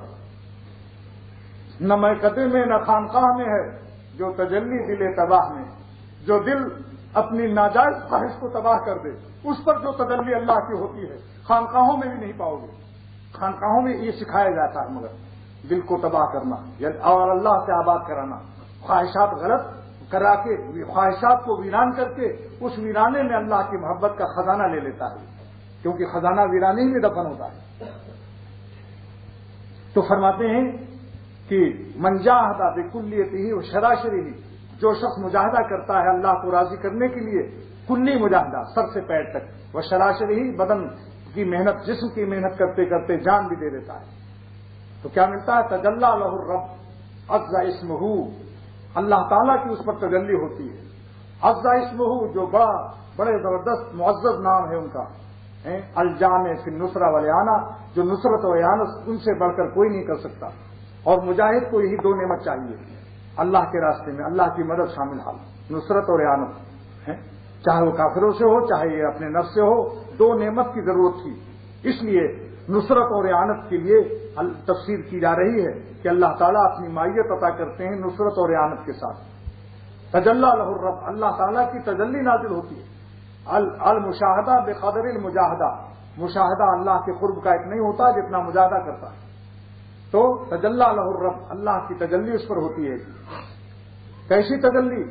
نہ میکدے میں نہ خانقاہ میں ہے، جو تجلی دل تباہ میں، جو دل اپنی ناجائز خواہش کو تباہ کر دے، اس پر جو تجلی اللہ کی ہوتی ہے خانقاہوں میں بھی نہیں پاؤ گے۔ خانقاہوں میں یہ سکھایا جاتا ہے مگر دل کو تباہ کرنا اور اللہ سے آباد کرانا، خواہشات غلط کرا کے، خواہشات کو ویران کر کے اس ویرانے میں اللہ کی محبت کا خزانہ لے لیتا ہے، کیونکہ خزانہ ویرانے میں دفن ہوتا ہے۔ تو فرماتے ہیں کہ من جاہد بکلیتہ و شراشرہ، جو شخص مجاہدہ کرتا ہے اللہ کو راضی کرنے کے لیے، کلی مجاہدہ سر سے پیر تک، و شراشرہ بدن کی محنت، جسم کی محنت کرتے کرتے جان بھی دے دیتا ہے، تو کیا ملتا ہے؟ تجلی لہ الرب عز اسمہ، اللہ تعالیٰ کی اس پر تجلی ہوتی ہے۔ عز اسمہ جو بڑے زبردست معزز نام ہے ان کا، الجامع فی النصرہ والاعانہ، جو نصرت و اعانت ان سے بڑھ کر کوئی نہیں کر سکتا۔ اور مجاہد کو یہی دو نعمت چاہیے اللہ کے راستے میں، اللہ کی مدد شامل حال، نصرت اور اعانت، چاہے وہ کافروں سے ہو چاہے یہ اپنے نفس سے ہو، دو نعمت کی ضرورت تھی، اس لیے نصرت اور اعانت کے لیے تفسیر کی جا رہی ہے کہ اللہ تعالیٰ اپنی مائیت عطا کرتے ہیں نصرت اور اعانت کے ساتھ۔ تجلی لہ الرب، اللہ تعالیٰ کی تجلی نازل ہوتی ہے۔ المشاہدہ بقدر المجاہدہ، مشاہدہ اللہ کے قرب کا ایک نہیں ہوتا جتنا مجاہدہ کرتا ہے. تو تجلی لہ الرب، اللہ کی تجلی اس پر ہوتی ہے. کیسی تجلی؟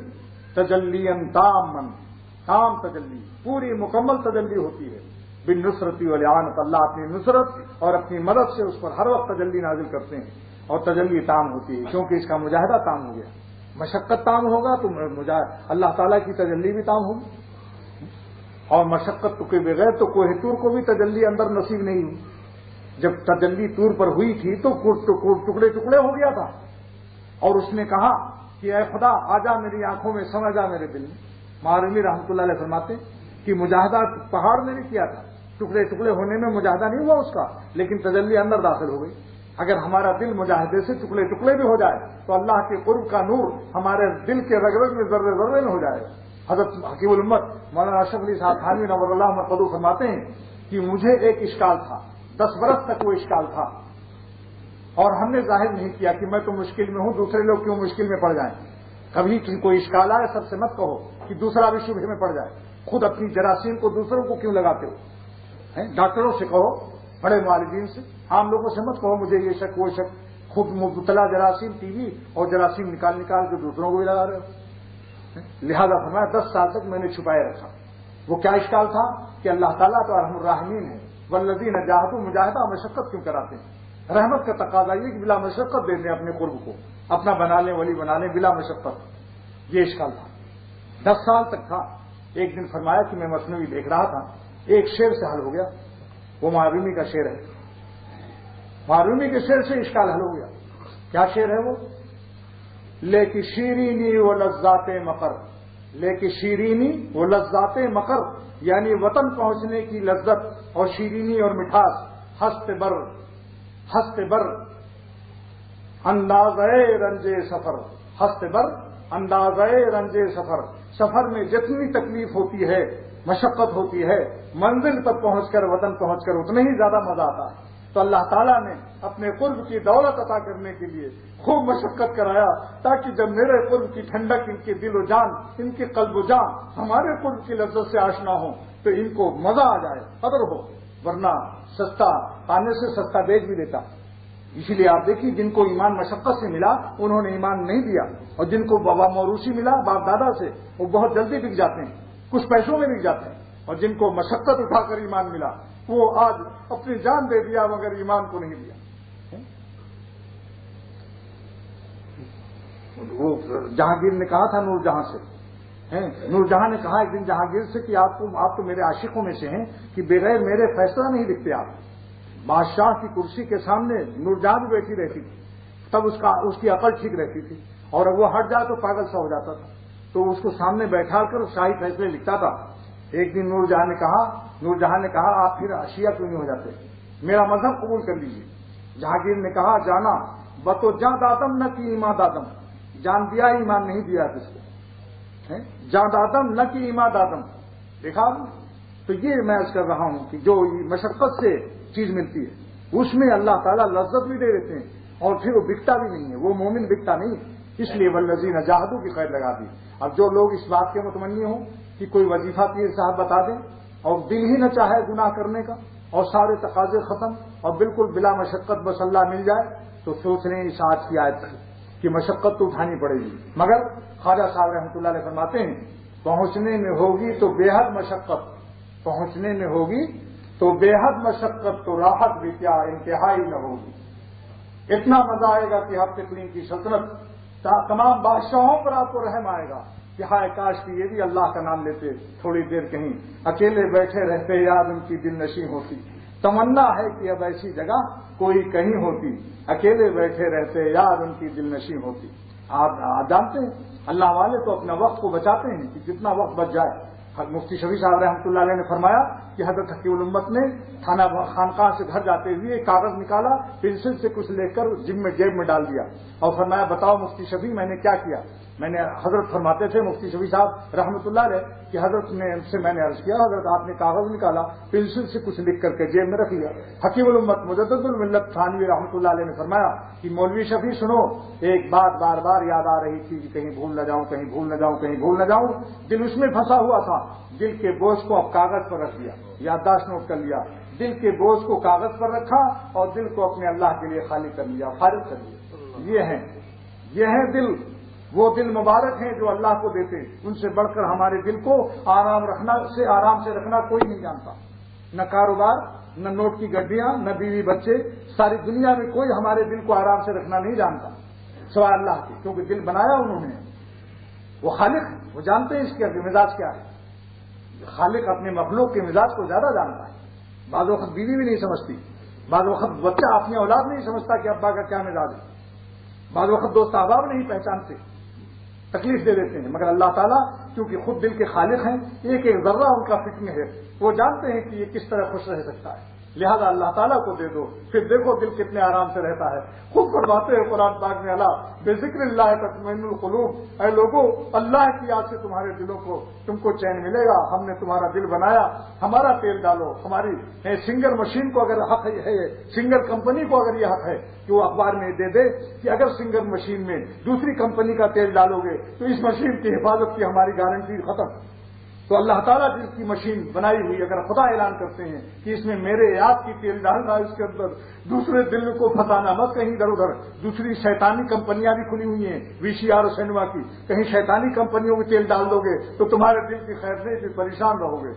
تجلی تامن، تام تجلی، پوری مکمل تجلی ہوتی ہے. بالنصرت والاعانت، اللہ اپنی نصرت اور اپنی مدد سے اس پر ہر وقت تجلی نازل کرتے ہیں اور تجلی تام ہوتی ہے، کیونکہ اس کا مجاہدہ تام ہو گیا. مشقت تام ہوگا تو اللہ تعالیٰ کی تجلی بھی تام ہوگی. اور مشقت کے بغیر تو کوہ طور کو بھی تجلی اندر نصیب نہیں ہوئی. جب تجلی طور پر ہوئی تھی تو ٹکڑے ٹکڑے ہو گیا تھا، اور اس نے کہا کہ اے خدا آ جا میری آنکھوں میں، سمجھ آ میرے دل میں. ماروی رحمۃ اللہ علیہ فرماتے کہ مجاہدہ پہاڑ نے نہیں کیا تھا، ٹکڑے ٹکڑے ہونے میں مجاہدہ نہیں ہوا اس کا، لیکن تجلی اندر داخل ہو گئی. اگر ہمارا دل مجاہدے سے ٹکڑے ٹکڑے بھی ہو جائے تو اللہ کے قرب کا نور ہمارے دل کے رگ رگ میں ذرے ذرے میں ہو جائے. حضرت حکیم الامت مولانا اشرف علی صاحب تھانوی نور اللہ مرقدہ فرماتے ہیں کہ مجھے ایک اشکال تھا، 10 برس تک وہ اشکال تھا، اور ہم نے ظاہر نہیں کیا کہ میں تو مشکل میں ہوں، دوسرے لوگ کیوں مشکل میں پڑ جائیں. کبھی کوئی اشکال آئے سب سے مت کہو کہ دوسرا بھی شبہے میں پڑ جائے. خود اپنی جراثیم کو دوسروں کو کیوں لگاتے ہو؟ ڈاکٹروں سے کہو، بڑے معالجین سے، عام لوگوں سے مت کہو مجھے یہ شک وہ شک. خود مبتلا جراثیم ٹی وی اور جراثیم نکال نکال کے دوسروں کو بھی لگا رہے ہو. لہذا فرمایا 10 سال تک میں نے چھپائے رکھا. وہ کیا اشکال تھا کہ اللہ تعالیٰ تو ارحم الراحمین ہے، والذین جاہدوا مجاہدہ مشقت کیوں کراتے ہیں؟ رحمت کا تقاضا یہ کہ بلا مشقت دے دیں اپنے قرب کو، اپنا بنا لیں ولی بنا لیں بلا مشقت. یہ اشکال تھا، 10 سال تک تھا. ایک دن فرمایا کہ میں مثنوی دیکھ رہا تھا، ایک شعر سے حل ہو گیا. وہ معرومی کا شعر ہے، معرومی کے شعر سے اشکال حل ہو گیا. کیا شعر ہے وہ؟ لیکن شیرینی و لذات مقر، لیکن شیرینی و لذات مقر، یعنی وطن پہنچنے کی لذت اور شیرینی اور مٹھاس. ہست بر اندازے رنجے سفر، ہست بر اندازے رنجے سفر. سفر میں جتنی تکلیف ہوتی ہے، مشقت ہوتی ہے، منزل تک پہنچ کر، وطن پہنچ کر اتنا ہی زیادہ مزہ آتا ہے. تو اللہ تعالیٰ نے اپنے قرب کی دولت عطا کرنے کے لیے خوب مشقت کرایا، تاکہ جب میرے قرب کی ٹھنڈک ان کے دل و جان، ان کے قلب و جان ہمارے قرب کی لذت سے آشنا ہوں تو ان کو مزہ آ جائے، قدر ہو. ورنہ سستا پانے سے سستا بیچ بھی دیتا. اسی لیے آپ دیکھیے جن کو ایمان مشقت سے ملا انہوں نے ایمان نہیں دیا، اور جن کو بابا موروثی ملا باپ دادا سے وہ بہت جلدی بک جاتے ہیں، کچھ پیسوں میں بک جاتے ہیں. اور جن کو مشقت اٹھا کر ایمان ملا وہ آج اپنی جان دے دیا مگر ایمان کو نہیں دیا. وہ جہانگیر نے کہا تھا نور جہاں سے، نور جہاں نے کہا ایک دن جہانگیر سے کہ آپ تو میرے عاشقوں میں سے ہیں کہ بغیر میرے فیصلہ نہیں لکھتے آپ. بادشاہ کی کرسی کے سامنے نور جہاں بھی بیٹھی رہتی تھی، تب اس کی عقل ٹھیک رہتی تھی، اور وہ ہٹ جائے تو پاگل سا ہو جاتا تھا. تو اس کو سامنے بیٹھا کر شاہی فیصلے لکھتا تھا. ایک دن نور جہاں نے کہا آپ پھر شیعہ کیوں نہیں ہو جاتے، میرا مذہب قبول کر لیجیے. جہانگیر نے کہا جانا بتو جاں دادم نہ کی ایمان دادم، جان دیا ایمان نہیں دیا کس کو، جاں دادم نہ کی ایمان دادم. دیکھا. تو یہ میں عرض کر رہا ہوں کہ جو مشقت سے چیز ملتی ہے اس میں اللہ تعالیٰ لذت بھی دے دیتے ہیں، اور پھر وہ بکتا بھی نہیں ہے، وہ مومن بکتا نہیں. اس لیے والذین جاہدوا کی قید لگا دی. اب جو لوگ اس بات کے متمنی ہوں کہ کوئی وظیفہ پیر صاحب بتا دیں اور دل ہی نہ چاہے گناہ کرنے کا اور سارے تقاضے ختم اور بالکل بلا مشقت بس اللہ مل جائے، تو سوچ رہے ہیں اس آج کی آیت سے کہ مشقت تو اٹھانی پڑے گی. مگر خواجہ صاحب رحمۃ اللہ علیہ فرماتے ہیں پہنچنے میں ہوگی تو بے حد مشقت، پہنچنے میں ہوگی تو بے حد مشقت، تو راحت بھی کیا انتہائی نہ ہوگی. اتنا مزہ آئے گا کہ ہفتے تقلیم کی سلطنت تمام بادشاہوں پر آپ کو رحم آئے گا کہ ہائے کاش کہ یہ بھی اللہ کا نام لیتے تھوڑی دیر، کہیں اکیلے بیٹھے رہتے یاد ان کی دل نشیں ہوتی. تمنا ہے کہ اب ایسی جگہ کوئی کہیں ہوتی، اکیلے بیٹھے رہتے یاد ان کی دل نشیں ہوتی. آپ جانتے ہیں اللہ والے تو اپنا وقت کو بچاتے ہیں کہ جتنا وقت بچ جائے. مفتی شفیع صاحب رحمۃ اللہ علیہ نے فرمایا کہ حضرت حکیم الامت نے تھانہ خانقاہ سے گھر جاتے ہوئے ایک کاغذ نکالا، پنسل سے کچھ لے کر جیب میں ڈال دیا اور فرمایا بتاؤ مفتی شفیع میں نے کیا کیا. میں نے حضرت فرماتے تھے مفتی شفیع صاحب رحمۃ اللہ علیہ کہ حضرت نے سے میں نے عرض کیا حضرت آپ نے کاغذ نکالا، پنسل سے کچھ لکھ کر کے جیب میں رکھ لیا. حکیم الامت مجدد الملت تھانوی رحمۃ اللہ علیہ نے فرمایا کہ مولوی شفیع سنو، ایک بات بار بار یاد آ رہی تھی کہ کہیں بھول نہ جاؤں، کہیں بھول نہ جاؤں، کہیں بھول نہ جاؤں. دل اس میں پھنسا ہوا تھا، دل کے بوجھ کو اب کاغذ پر رکھ لیا، یادداشت نوٹ کر لیا، دل کے بوجھ کو کاغذ پر رکھا اور دل کو اپنے اللہ کے لیے خالی کر لیا، فارغ کر لیا۔ یہ ہیں دل، وہ دل مبارک ہیں جو اللہ کو دیتے، ان سے بڑھ کر ہمارے دل کو آرام سے رکھنا کوئی نہیں جانتا، نہ کاروبار، نہ نوٹ کی گڈیاں، نہ بیوی بچے، ساری دنیا میں کوئی ہمارے دل کو آرام سے رکھنا نہیں جانتا سوائے اللہ کے، کیونکہ دل بنایا انہوں نے، وہ خالق ہے، وہ جانتے ہیں اس کے مزاج کیا ہے۔ خالق اپنے مخلوق کے مزاج کو زیادہ جانتا ہے۔ بعض وقت بیوی بھی نہیں سمجھتی، بعض وقت بچہ اپنی اولاد نہیں سمجھتا کہ ابا کا کیا مزاج ہے، بعض وقت دوست احباب نہیں پہچانتے، تکلیف دے دیتے ہیں، مگر اللہ تعالیٰ کیونکہ خود دل کے خالق ہیں، ایک ایک ذرہ ان کا فکر میں ہے، وہ جانتے ہیں کہ یہ کس طرح خوش رہ سکتا ہے، لہذا اللہ تعالیٰ کو دے دو، پھر دیکھو دل کتنے آرام سے رہتا ہے۔ خود فرماتے ہیں قرآن پاک میں اللہ بے ذکر اللہ تطمئن القلوب، اے لوگوں اللہ کی یاد سے تمہارے دلوں کو تم کو چین ملے گا، ہم نے تمہارا دل بنایا، ہمارا تیل ڈالو، ہماری سنگر مشین کو اگر حق ہے، سنگر کمپنی کو اگر یہ حق ہے کہ وہ اخبار میں دے دے کہ اگر سنگر مشین میں دوسری کمپنی کا تیل ڈالو گے تو اس مشین کی حفاظت کی ہماری گارنٹی ختم، تو اللہ تعالیٰ جس کی مشین بنائی ہوئی اگر خدا اعلان کرتے ہیں کہ اس میں میرے یاد کی تیل ڈالنا، اس کے اندر دوسرے دل کو پھنسانا مت کہیں ادھر ادھر، دوسری شیطانی کمپنیاں بھی کھلی ہوئی ہیں VCR اور سینما کی، کہیں شیطانی کمپنیوں میں تیل ڈال دو گے تو تمہارے دل کی خیر نہیں، پھر پریشان رہو گے،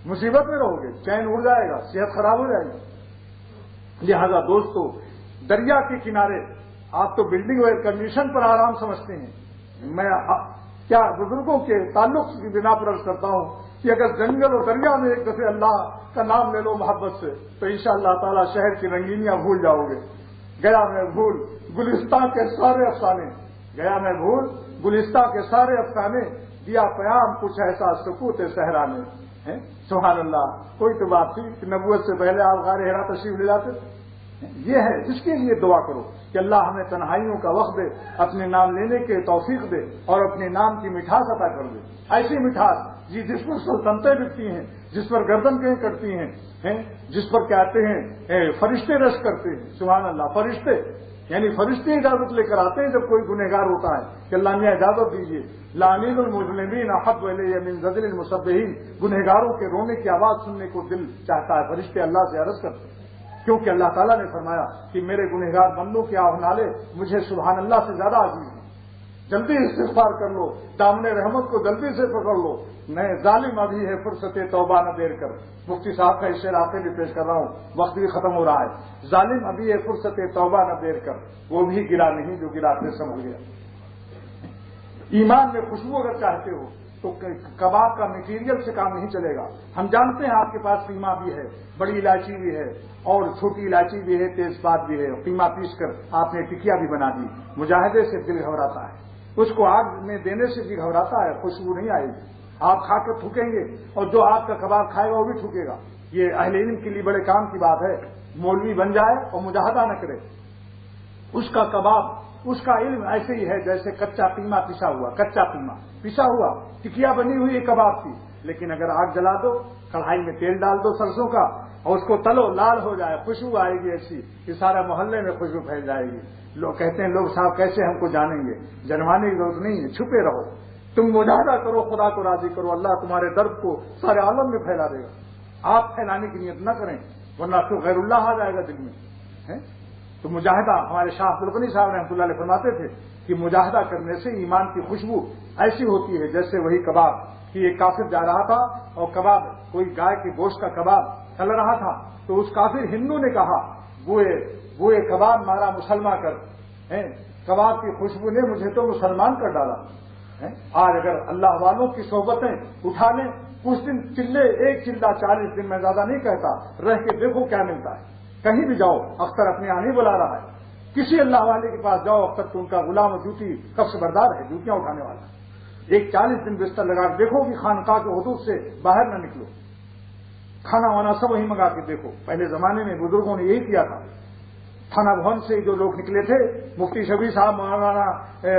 مصیبت میں رہو گے، چین اڑ جائے گا، صحت خراب ہو جائے گی۔ لہذا دوستو، دریا کے کنارے آپ تو بلڈنگ ایئر کنڈیشن پر آرام سمجھتے ہیں، میں کیا بزرگوں کے تعلق کی بنا پر عرض کرتا ہوں کہ اگر جنگل اور دریا میں ایک دفعہ اللہ کا نام لے لو محبت سے تو انشاءاللہ تعالی شہر کی رنگینیاں بھول جاؤ گے۔ گیا میں بھول گلستان کے سارے افسانے، گیا میں بھول گلستان کے سارے افسانے، دیا پیام کچھ ایسا سکوت صحرا میں۔ سبحان اللہ، کوئی تو بات تھی کہ نبوت سے پہلے آپ غار حرا تشریف لے جاتے تھے۔ یہ ہے جس کے لیے دعا کرو کہ اللہ ہمیں تنہائیوں کا وقت دے، اپنے نام لینے کے توفیق دے اور اپنے نام کی مٹھاس عطا کر دے، ایسی مٹھاس جس پر سلطنتیں بکتی ہیں، جس پر گردن کہیں کٹتی ہیں، جس پر کہتے ہیں فرشتے رش کرتے ہیں۔ سبحان اللہ، فرشتے یعنی فرشتے اجازت لے کر آتے ہیں جب کوئی گنہگار ہوتا ہے کہ اللہ میاں اجازت دیجیے، لعنین المجرمین احب الی من زجر المسبحین، گنہگاروں کے رونے کی آواز سننے کو دل چاہتا ہے، فرشتے اللہ سے عرض کرتے ہیں، کیونکہ اللہ تعالیٰ نے فرمایا کہ میرے گنہگار بندوں کے آہ نالے مجھے سبحان اللہ سے زیادہ عزیز ہیں۔ جلدی استغفار کر لو، دامن رحمت کو جلدی سے پکڑ لو، نئے ظالم ابھی ہے فرصت توبہ نہ دیر کر۔ مفتی صاحب کا اس شعر آتے بھی پیش کر رہا ہوں، وقت بھی ختم ہو رہا ہے۔ ظالم ابھی ہے فرصت توبہ نہ دیر کر، وہ بھی گرا نہیں جو گرا پھر سنبھل گیا۔ ایمان میں خوشبو اگر چاہتے ہو تو کباب کا میٹیریل سے کام نہیں چلے گا۔ ہم جانتے ہیں آپ کے پاس قیمہ بھی ہے، بڑی الائچی بھی ہے اور چھوٹی الائچی بھی ہے، تیز پات بھی ہے، قیمہ پیس کر آپ نے ٹکیا بھی بنا دی، مجاہدے سے دل گھبراتا ہے، اس کو آگ میں دینے سے بھی گھبراتا ہے، خوشبو نہیں آئے گی، آپ کھا کر تھوکیں گے اور جو آپ کا کباب کھائے گا وہ بھی تھوکے گا۔ یہ اہل علم کے لیے بڑے کام کی بات ہے، مولوی بن جائے اور مجاہدہ نہ کرے، اس کا کباب، اس کا علم ایسے ہی ہے جیسے کچا قیمہ پسا ہوا، کچا قیمہ پسا ہوا ٹکیا بنی ہوئی کباب کی، لیکن اگر آگ جلا دو، کڑھائی میں تیل ڈال دو سرسوں کا اور اس کو تلو، لال ہو جائے، خوشبو آئے گی ایسی کہ سارا محلے میں خوشبو پھیل جائے گی۔ لوگ کہتے ہیں لوگ صاحب کیسے ہم کو جانیں گے؟ جنوانے کی ضرورت نہیں ہے، چھپے رہو، تم مجاہدہ کرو، خدا کو راضی کرو، اللہ تمہارے درد کو سارے عالم میں پھیلا دے گا۔ آپ پھیلانے کی نیت نہ کریں ورنہ تو غیر اللہ آ جائے گا دل میں۔ تو مجاہدہ، ہمارے شاہ عبد الغنی صاحب رحمۃ اللہ علیہ فرماتے تھے کہ مجاہدہ کرنے سے ایمان کی خوشبو ایسی ہوتی ہے جیسے وہی کباب کہ ایک کافر جا رہا تھا اور کباب، کوئی گائے کے گوشت کا کباب چل رہا تھا، تو اس کافر ہندو نے کہا بوئے کباب مارا مسلمان کر، کباب کی خوشبو نے مجھے تو مسلمان کر ڈالا۔ آج اگر اللہ والوں کی صحبتیں اٹھا لیں، کچھ دن چلے، ایک چلہ 40 دن، میں زیادہ نہیں کہتا، رہ کے دیکھو کیا ملتا ہے۔ کہیں بھی جاؤ، اختر اپنے یہاں نہیں بلا رہا ہے، کسی اللہ والے کے پاس جاؤ، اختر تو ان کا غلام اور جوتی قبض بردار ہے، جوتیاں اٹھانے والا ہے۔ ایک 40 دن بستر لگا کے دیکھو کہ خانقاہ کے حدود سے باہر نہ نکلو، کھانا وانا سب وہیں منگا کے دیکھو۔ پہلے زمانے میں بزرگوں نے یہی کیا تھا، تھانہ بھون سے جو لوگ نکلے تھے، مفتی شفیع صاحب، مولانا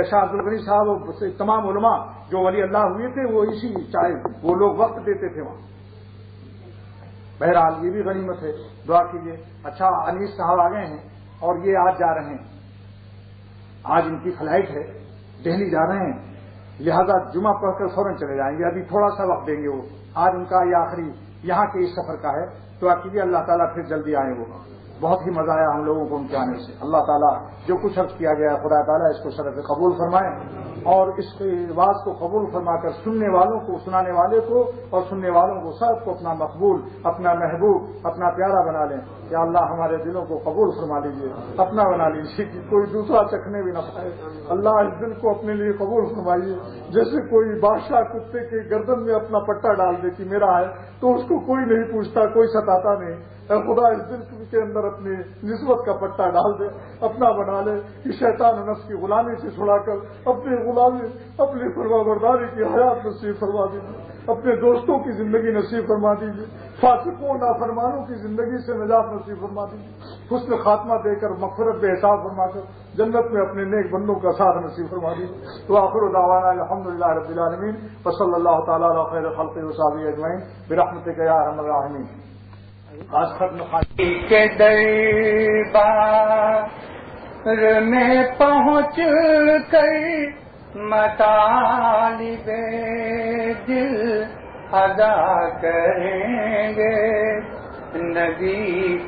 شاہ عبد الغنی صاحب، تمام علماء جو ولی اللہ ہوئے تھے، وہ اسی چاہے وہ لوگ وقت دیتے تھے وہاں۔ بہرحال یہ بھی غنیمت ہے، دعا کیجیے۔ اچھا، انیس صاحب آ گئے ہیں اور یہ آج جا رہے ہیں، آج ان کی فلائٹ ہے، دہلی جا رہے ہیں، لہذا جمعہ پڑھ کر فوراً چلے جائیں گے، ابھی تھوڑا سا وقت دیں گے وہ۔ آج ان کا یہ آخری یہاں کے اس سفر کا ہے، دعا کیجیے اللہ تعالیٰ پھر جلدی آئیں وہ. بہت ہی مزہ آیا ہم لوگوں کو ان کے آنے سے. اللہ تعالیٰ جو کچھ عرض کیا گیا خدا تعالیٰ اس کو شرف قبول فرمائے اور اس کی بات کو قبول فرما کر سننے والوں کو, سنانے والے کو اور سننے والوں کو سب کو اپنا مقبول, اپنا محبوب, اپنا پیارا بنا لیں. یا اللہ ہمارے دلوں کو قبول فرما لیجیے, اپنا بنا لیجیے کہ کوئی دوسرا چکھنے بھی نہ پائے. اللہ اس دل کو اپنے لیے قبول فرمائیے. جیسے کوئی بادشاہ کتے کے گردن میں اپنا پٹا ڈال دے کہ میرا ہے تو اس کو کوئی نہیں پوچھتا, کوئی ستاتا نہیں. اے خدا اس دل کے اندر اپنی نسبت کا پٹا ڈال دے, اپنا بنا لے کہ شیطان و نفس کی غلامی سے چھڑا کر اپنی غلامی, اپنی فرما برداری کی حیات نصیب فرما دیجیے. اپنے دوستوں کی زندگی نصیب فرما دیجیے. فاسقوں نافرمانوں کی زندگی سے نجات نصیب فرما دیجیے. حسن خاتمہ دے کر مغفرت بے حساب فرما کر جنت میں اپنے نیک بندوں کا ساتھ نصیب فرما دیجیے. تو آخر دعوانا الحمدللہ رب العالمین وصلی اللہ تعالی علی خیر خلقہ وصحبہ اجمعین برحمتک یا ارحم الراحمین. آج ختم
کے دربار میں پہنچ کر مطالب دل ادا کریں گے. نبی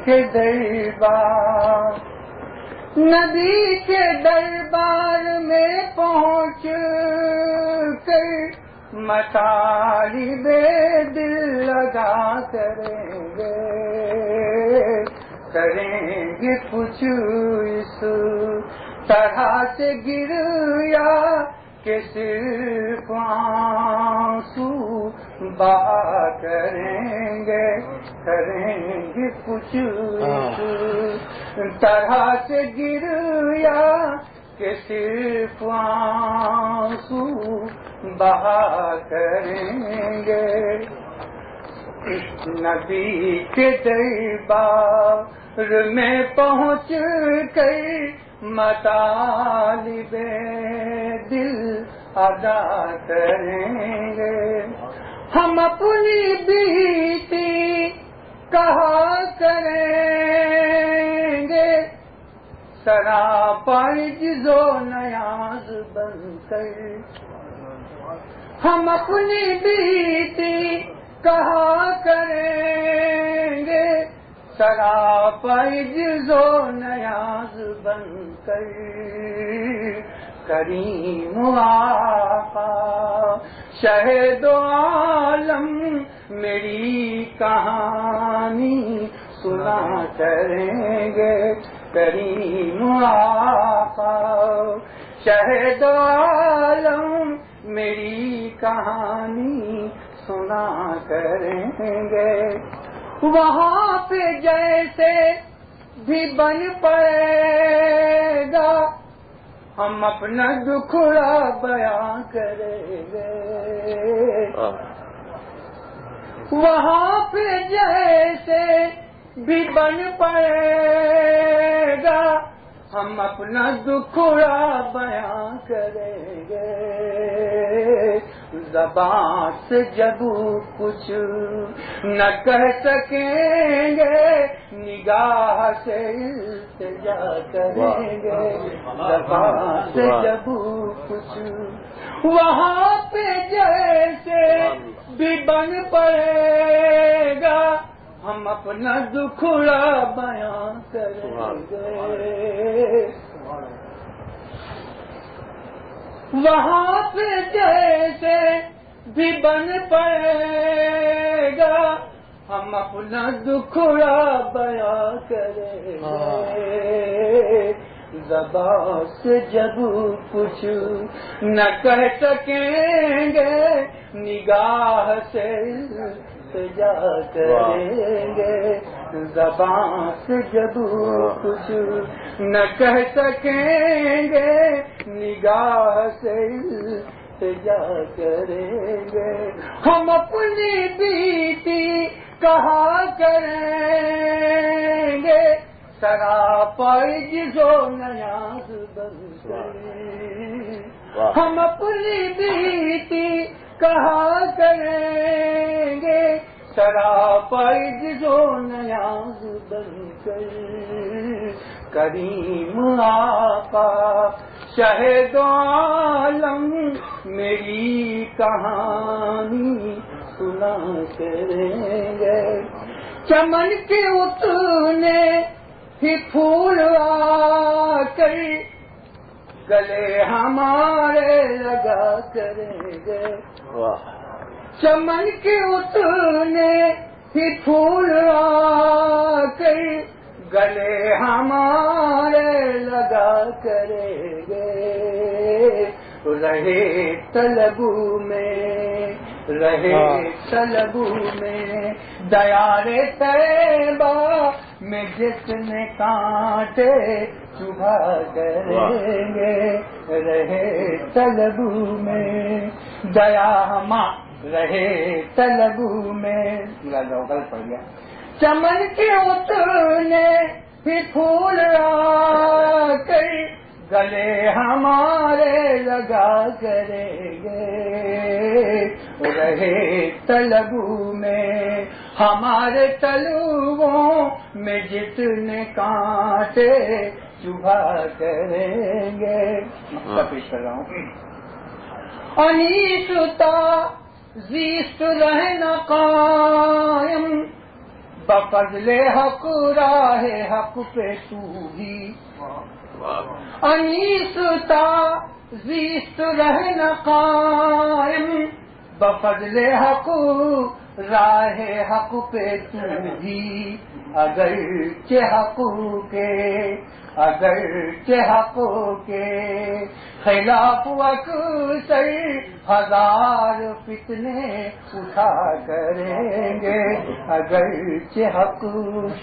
کے دربار, نبی کے دربار میں پہنچ کر مطالب دل ادا کریں گے. کریں گے کچھ اس طرح سے گریا کہ صرف آنسو بہا کریں گے. کریں گے کچھ اس طرح سے گریا کہ صرف آنسو بہا کریں گے. نبی کے دربار میں پہنچ کر مطالب دل ادا کریں گے. ہم اپنی بیتی کہا کریں گے سراپا عجز و نیاز بن کر. ہم اپنی بیتی کہا کریں گے سراپا عجز و نیاز بن کر. کریم آقا شہد و عالم میری کہانی سنا کریں گے. کریم آقا شہد و عالم میری کہانی سنا کریں گے. وہاں پہ جیسے بھی بن پڑے گا ہم اپنا دکھڑا بیان کریں گے. وہاں پہ جیسے بھی بن پڑے گا ہم اپنا دکھڑا بیان کریں گے. زبان سے جب کچھ نہ کہہ سکیں گے نگاہ سے التجا کریں گے. زبان سے جب کچھ وہاں پہ جیسے بھی بن پڑے گا ہم اپنا دکھڑا بیان کریں گے. وہاں پہ جیسے بھی بن پڑے گا ہم اپنا دکھڑا بیان کریں گے. زبان سے جب کچھ نہ کہہ سکیں گے نگاہ سے التجا کریں گے. زبان سے جب کچھ نہ کہہ سکیں گے نگاہ سے التجا کریں گے. ہم اپنی بیتی کہا کریں گے سراپا عجز و نیاز بن کر. ہم اپنی بیتی کہا کریں گے سراپا عجز و نیاز بن کر. کریم آقا شہد و عالم میری کہانی سنا کریں گے. چمن کے اتنے ہی پھول آ کر گلے ہمارے لگا کریں گے. چمن کے اتنے ہی پھول آ کر گلے ہمارے لگا کریں گے. رہے طلبو میں طلبو میں دیار طیبہ میں جس نے کانٹے چبھا کریں گے. رہے طلبو میں دیا ہما رہے طلبو میں غلط پڑ گیا. چمن کے اتنے ہی پھول آ کر گلے ہمارے لگا کریں گے. رہے طلبو میں ہمارے طلبوں میں جتنے کانٹے چبھا کریں گے. پیش کر رہا ہوں. انیستا زیست رہنا قائم بفضل حق راہ حق پہ تو بھی. انیستا زیست رہنا قائم بفضل حق راہ حق پہ تو بھی. اگرچہ حق کے خلاف اکثر ہزار فتنے اٹھا کریں گے. اگرچہ حق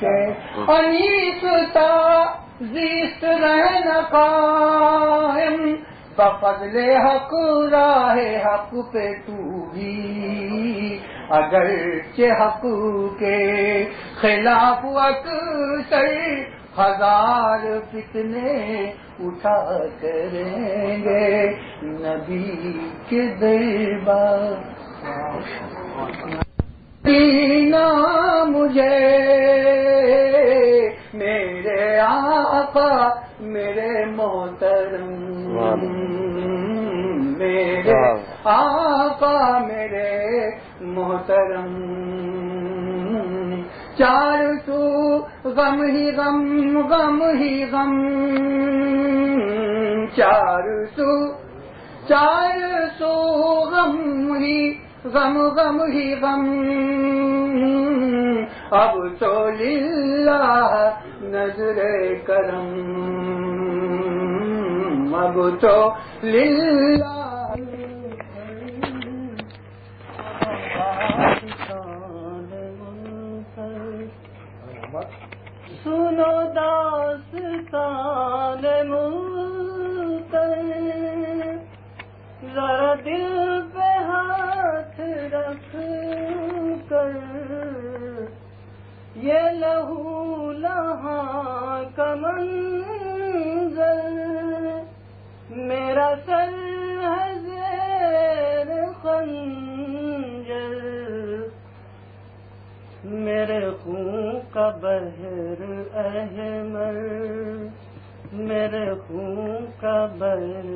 کے انیستا زیست رہنا قائم بفضل حق راہ حق پہ تو بھی. اگرچہ حق کے خلاف اکثر ہزار فتنے اٹھا کریں گے. نبی کے دربار دینا مجھے میرے آقا میرے محترم میرے آقا میرے محترم. چار سو غم ہی غم غم ہی غم چار سو غم ہی غم غم ہی غم. اب تو للہ نظر کرم اب تو للہ. سنو داستان منکر ذرا دل پہ ہاتھ رکھ کر یہ لہو لہاں کا منظر میرا سر ہے زیر خنجر میرے خون کا بحر احمر میرے خون کا بحر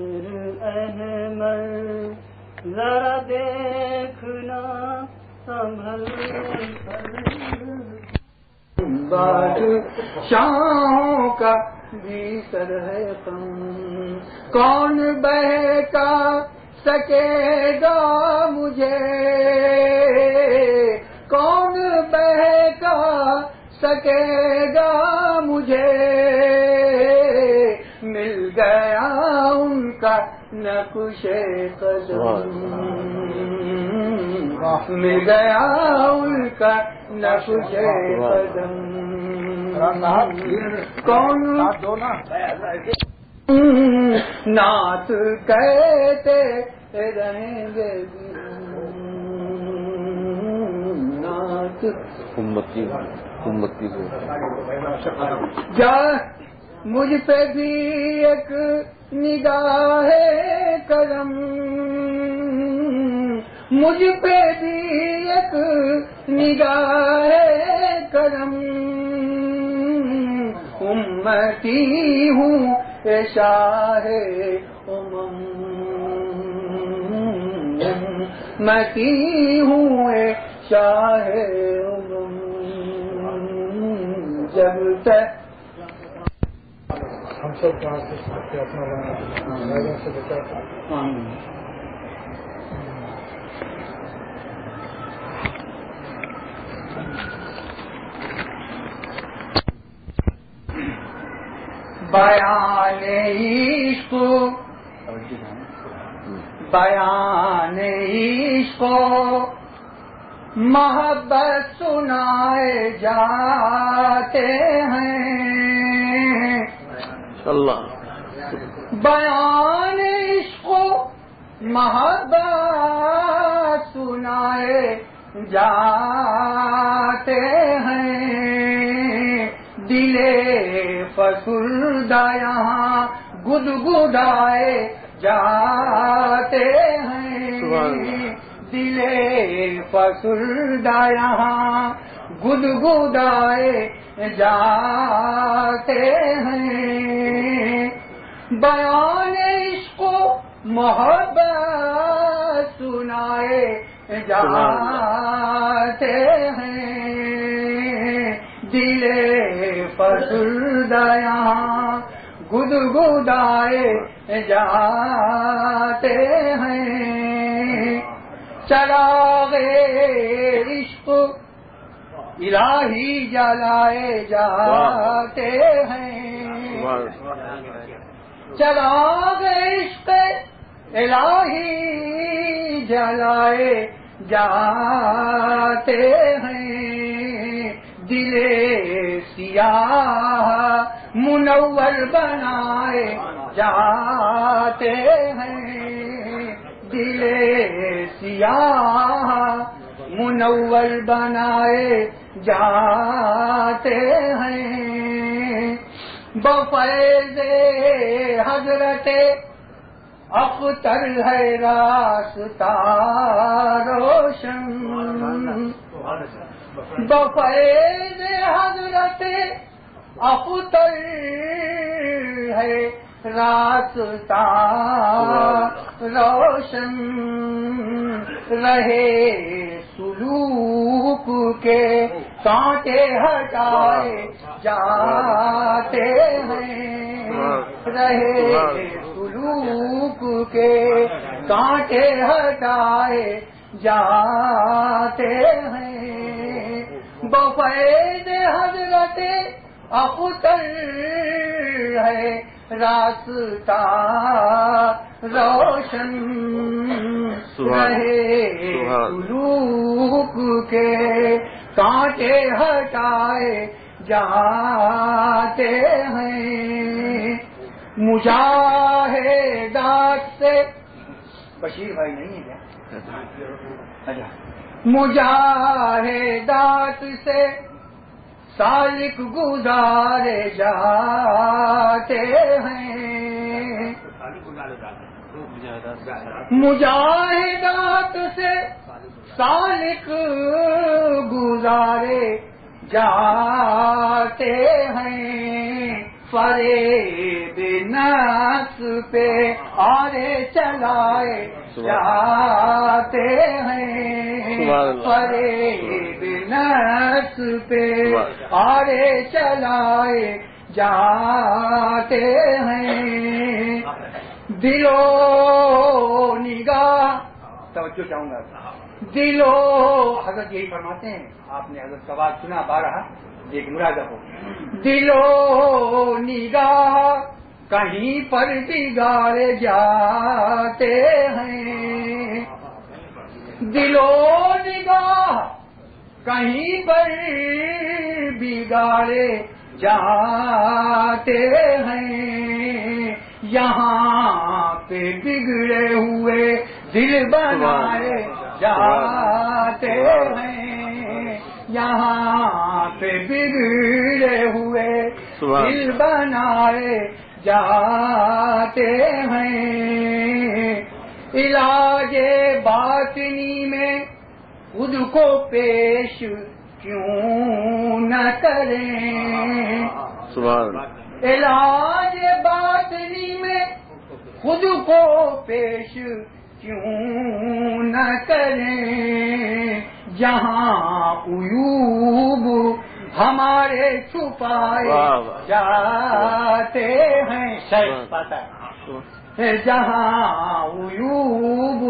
احمر ذرا دیکھنا سنبھل بادشاہوں کا بھی سر ہے غم کون بہکا سکے گا مجھے کون بہکا سکے گا مجھے مل گیا ان کا نقش قدم مل گیا ان کا نقش قدم کون نعت کہتے رہیں گے نعت
امتی
جا مجھ پہ بھی ایک نگاہ کرم مجھ پہ بھی ایک نگاہ کرم امتی ہوں اے شاہ امم امتی ہوں اے شاہ امم جب تک
ہم سب کا اپنا بنا سے بچا
بیان عشق بیان عشق محبت سنائے جاتے ہیں
اللہ
بیان عشق محبت سنائے جاتے ہیں دل فسردہ یہاں گدگدائے جاتے ہیں دل فسردہ یہاں گدگدائے جاتے ہیں بیان عشق محبت سنائے جاتے ہیں دل فسردہ یہاں گدگدائے جاتے ہیں چراغ عشق الہی جلائے جاتے ہیں چراغ عشق الہی جلائے جاتے ہیں دل سیاہ منور بنائے جاتے ہیں دل سیاہ منور بنائے جاتے ہیں بفیض حضرت اختر ہے راستہ روشن بفیض حضرت اختر ہے راستہ روشن رہے سلوک کے کانٹے ہٹائے جاتے ہیں رہے سلوک کے کانٹے ہٹائے جاتے ہیں بفیض حضرت اختر ہے راستہ روشن رہے سلوک کے کانٹے ہٹائے جاتے ہیں مجاہدات سے بشیر بھائی نہیں ہے اچھا مجاہدات سے سالک گزارے جاتے ہیں مجاہدات سے سالک گزارے جاتے ہیں فریب نفس پہ آرے چلائے جاتے ہیں فریب نفس پہ آرے چلائے جاتے ہیں دل و نگاہ توجہ چاہوں گا دل و حضرت یہی فرماتے ہیں آپ نے حضرت کا بات سنا بارہا ایک مرادہ ہو دل و نگاہ کہیں پر بگاڑے جاتے ہیں دل و نگاہ کہیں پر بگاڑے جاتے ہیں یہاں پہ بگڑے ہوئے دل بنائے جاتے ہیں یہاں پہ بگڑے ہوئے دل بنائے جاتے ہیں علاج باطنی میں خود کو پیش کیوں نہ کریں علاج باطنی میں خود کو پیش کیوں نہ کریں جہاں عیوب ہمارے چھپائے جاتے ہیں پتہ جہاں عیوب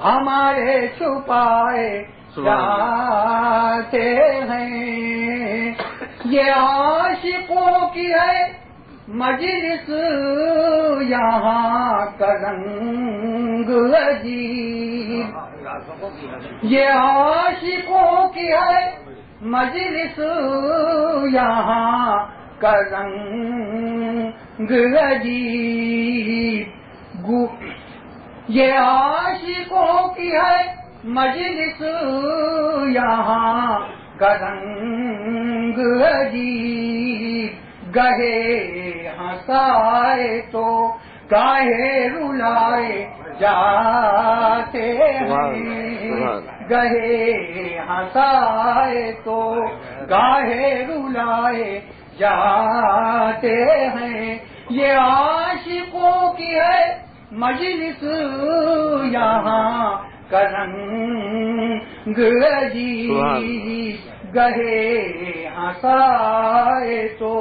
ہمارے چھپائے جاتے ہیں یہ عاشقوں کی ہے مجلس یہاں کا رنگ عجیب یہ عاشقوں کی ہے مجلس یہاں کا رنگ عجیب یہ عاشقوں کی ہے مجلس یہاں کا رنگ عجیب گہے ہنسائے تو گاہے رلائے جاتے ہیں گہے ہنسائے تو گاہے رلائے جاتے ہیں یہ عاشقوں کی ہے مجلس یہاں کا رنگ عجیب گہے ہنسائے تو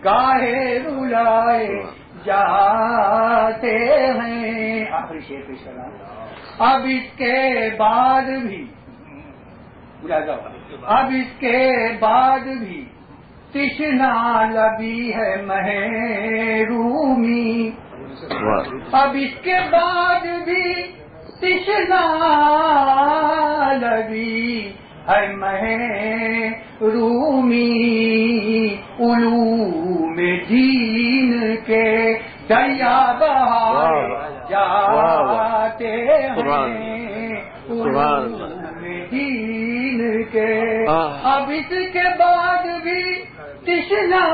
گاہے رلائے جاتے ہیں آخری شعر پہ چلا اب اس کے بعد بھی تشنا لبی ہے محرومی اب اس کے بعد بھی تشنا لبی ہے محرومی علوم دین کے دریا بہائے جاتے ہیں علوم دین کے اب اس کے بعد بھی تشنا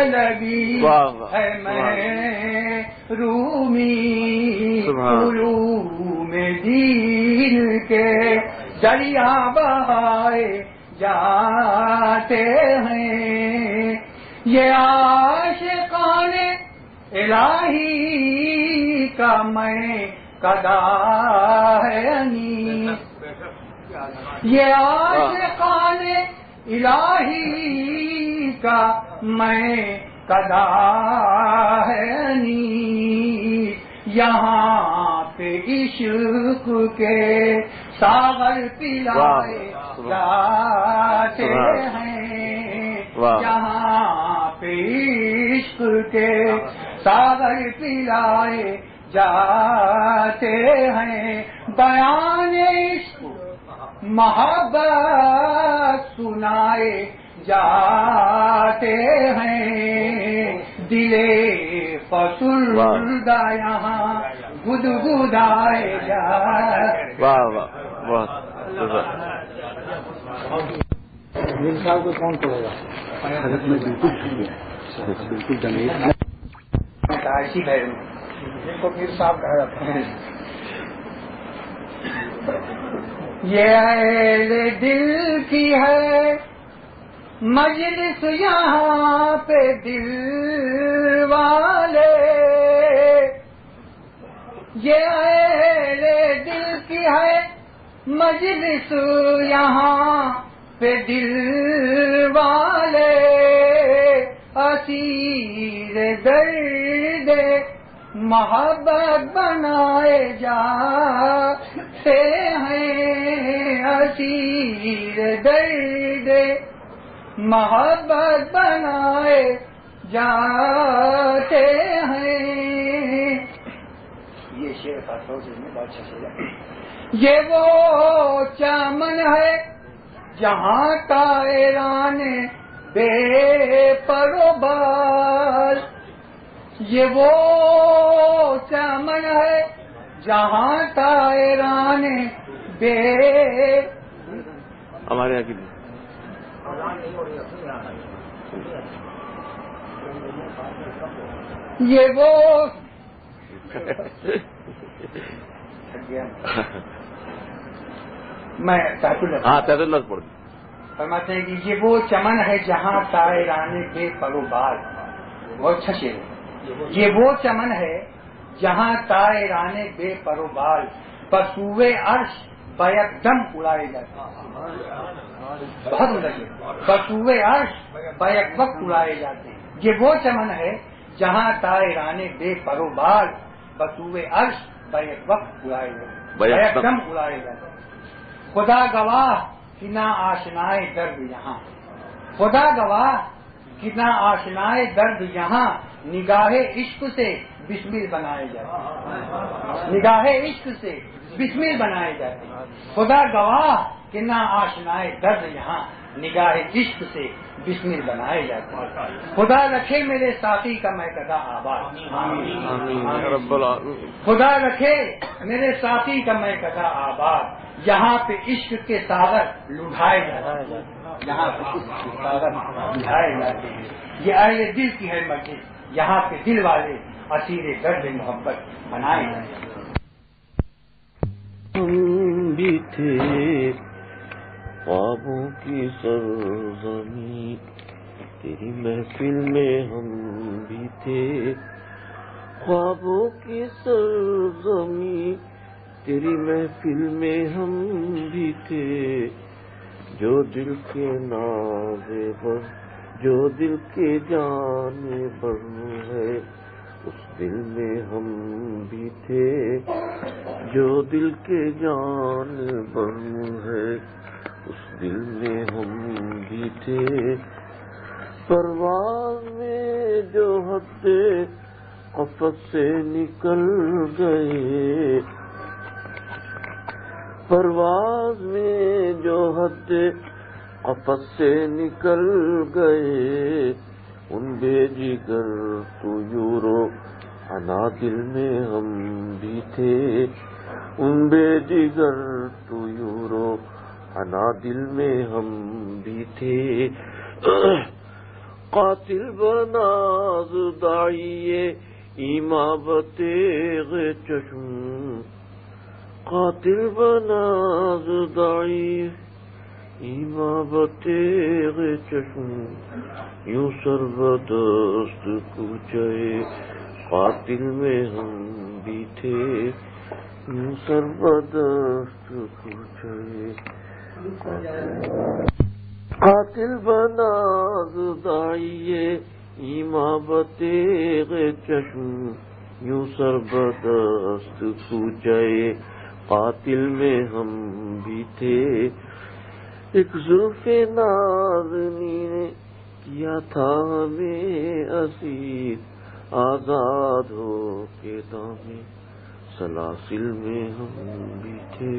لگی ہے محرومی علوم دین کے دریا بہائے جاتے ہیں یہ عاشقان الہی کا میں قدا ہے انیس یہ عاشقان الہی کا میں قدا ہے انیس یہاں پہ عشق کے ساغر پلائے جاتے ہیں یہاں پہ عشق کے ساغر پلائے جاتے ہیں بیان عشق محبت سنائے جاتے ہیں دلے فسردہ یہاں گدگدائے
میر صاحب کو کون کرے گا حضرت میں بالکل جمیل جن کو میر صاحب کہا جاتا ہے
یہ اہل دل کی ہے مجلس یہاں پہ دل والے یہ اہل دل کی ہے مجلس یہاں پہ دل والے اسیر درد محبت بنائے جاتے ہیں اسیر درد محبت بنائے جاتے ہیں
یہ شعر کا سوچ میں بہت اچھا شعر ہے
یہ وہ چمن ہے جہاں طائران بے پر و بال یہ وہ چمن ہے جہاں طائران بے
ہمارے یہاں کی
یہ وہ میں
تحت پڑھ
فرماتے ہیں کہ یہ وہ چمن ہے جہاں طائران بے پر و بال بہت اچھا شعر ہے یہ وہ چمن ہے جہاں طائران بے پر و بال پسوئے عرش بیک دم اڑائے جاتے ہیں. بہت مدد بطوے عرش بیک وقت اڑائے جاتے ہیں. یہ وہ چمن ہے جہاں طائران بے پر و بال بطوے عرش بیک وقت اڑائے جاتے ہیں, بیک دم اڑائے جاتے ہیں. خدا گواہ کہ نہ آشنائے درد یہاں, خدا گواہ کہ نہ آشنائے درد یہاں نگاہ عشق سے بسمل بنائے جاتے ہیں, نگاہ عشق سے بسمل بنائے جاتے ہیں. خدا گواہ کہ نہ آشنائے درد یہاں نگاہ عشق سے بسمل بنائے جاتے ہیں. خدا رکھے میرے ساقی کا میکدہ آباد, خدا رکھے میرے ساقی کا میکدہ آباد. یہاں پہ عشق کے ساغر لٹھائے جاتے ہیں, یہاں پہ عشق کے ساغر لٹھائے جاتے ہیں. یہ اہل دل کی ہے مسجد, یہاں پہ دل والے اسیر درد محبت بنائے جاتے ہیں.
ہم بھی تھے خوابوں کی سرزمین, تیری محفل میں ہم بھی تھے خوابوں کی سرزمین, تیری محفل میں ہم بھی تھے. جو دل کے نازے پر, جو دل کے جانے پر ہے, اس دل میں ہم بھی تھے. جو دل کے جانے پر ہے, اس دل میں ہم بھی تھے. پرواز میں جو حد قفس سے نکل گئے, پرواز میں جو حد قفس سے نکل گئے, ان بے جگر طیورو انا دل میں ہم بھی تھے. ان بے جگر طیورو انا دل میں ہم بھی تھے. قاتل بناز داعیے ایماں بتیغ چشم, قاتل بناز داعیے ایماں بتیغ چشم, یوں سربدست کوچے قاتل میں ہم بھی تھے. یوں سربدست کوچے قاتل بناز داعیے ایماں بتیغ چشم, یوں سربدست کوچے قاتل میں ہم بھی تھے. ایک زلف نازنی نے کیا تھا ہمیں اسیر, آزاد ہو کے دامے سلاسل میں ہم بھی تھے.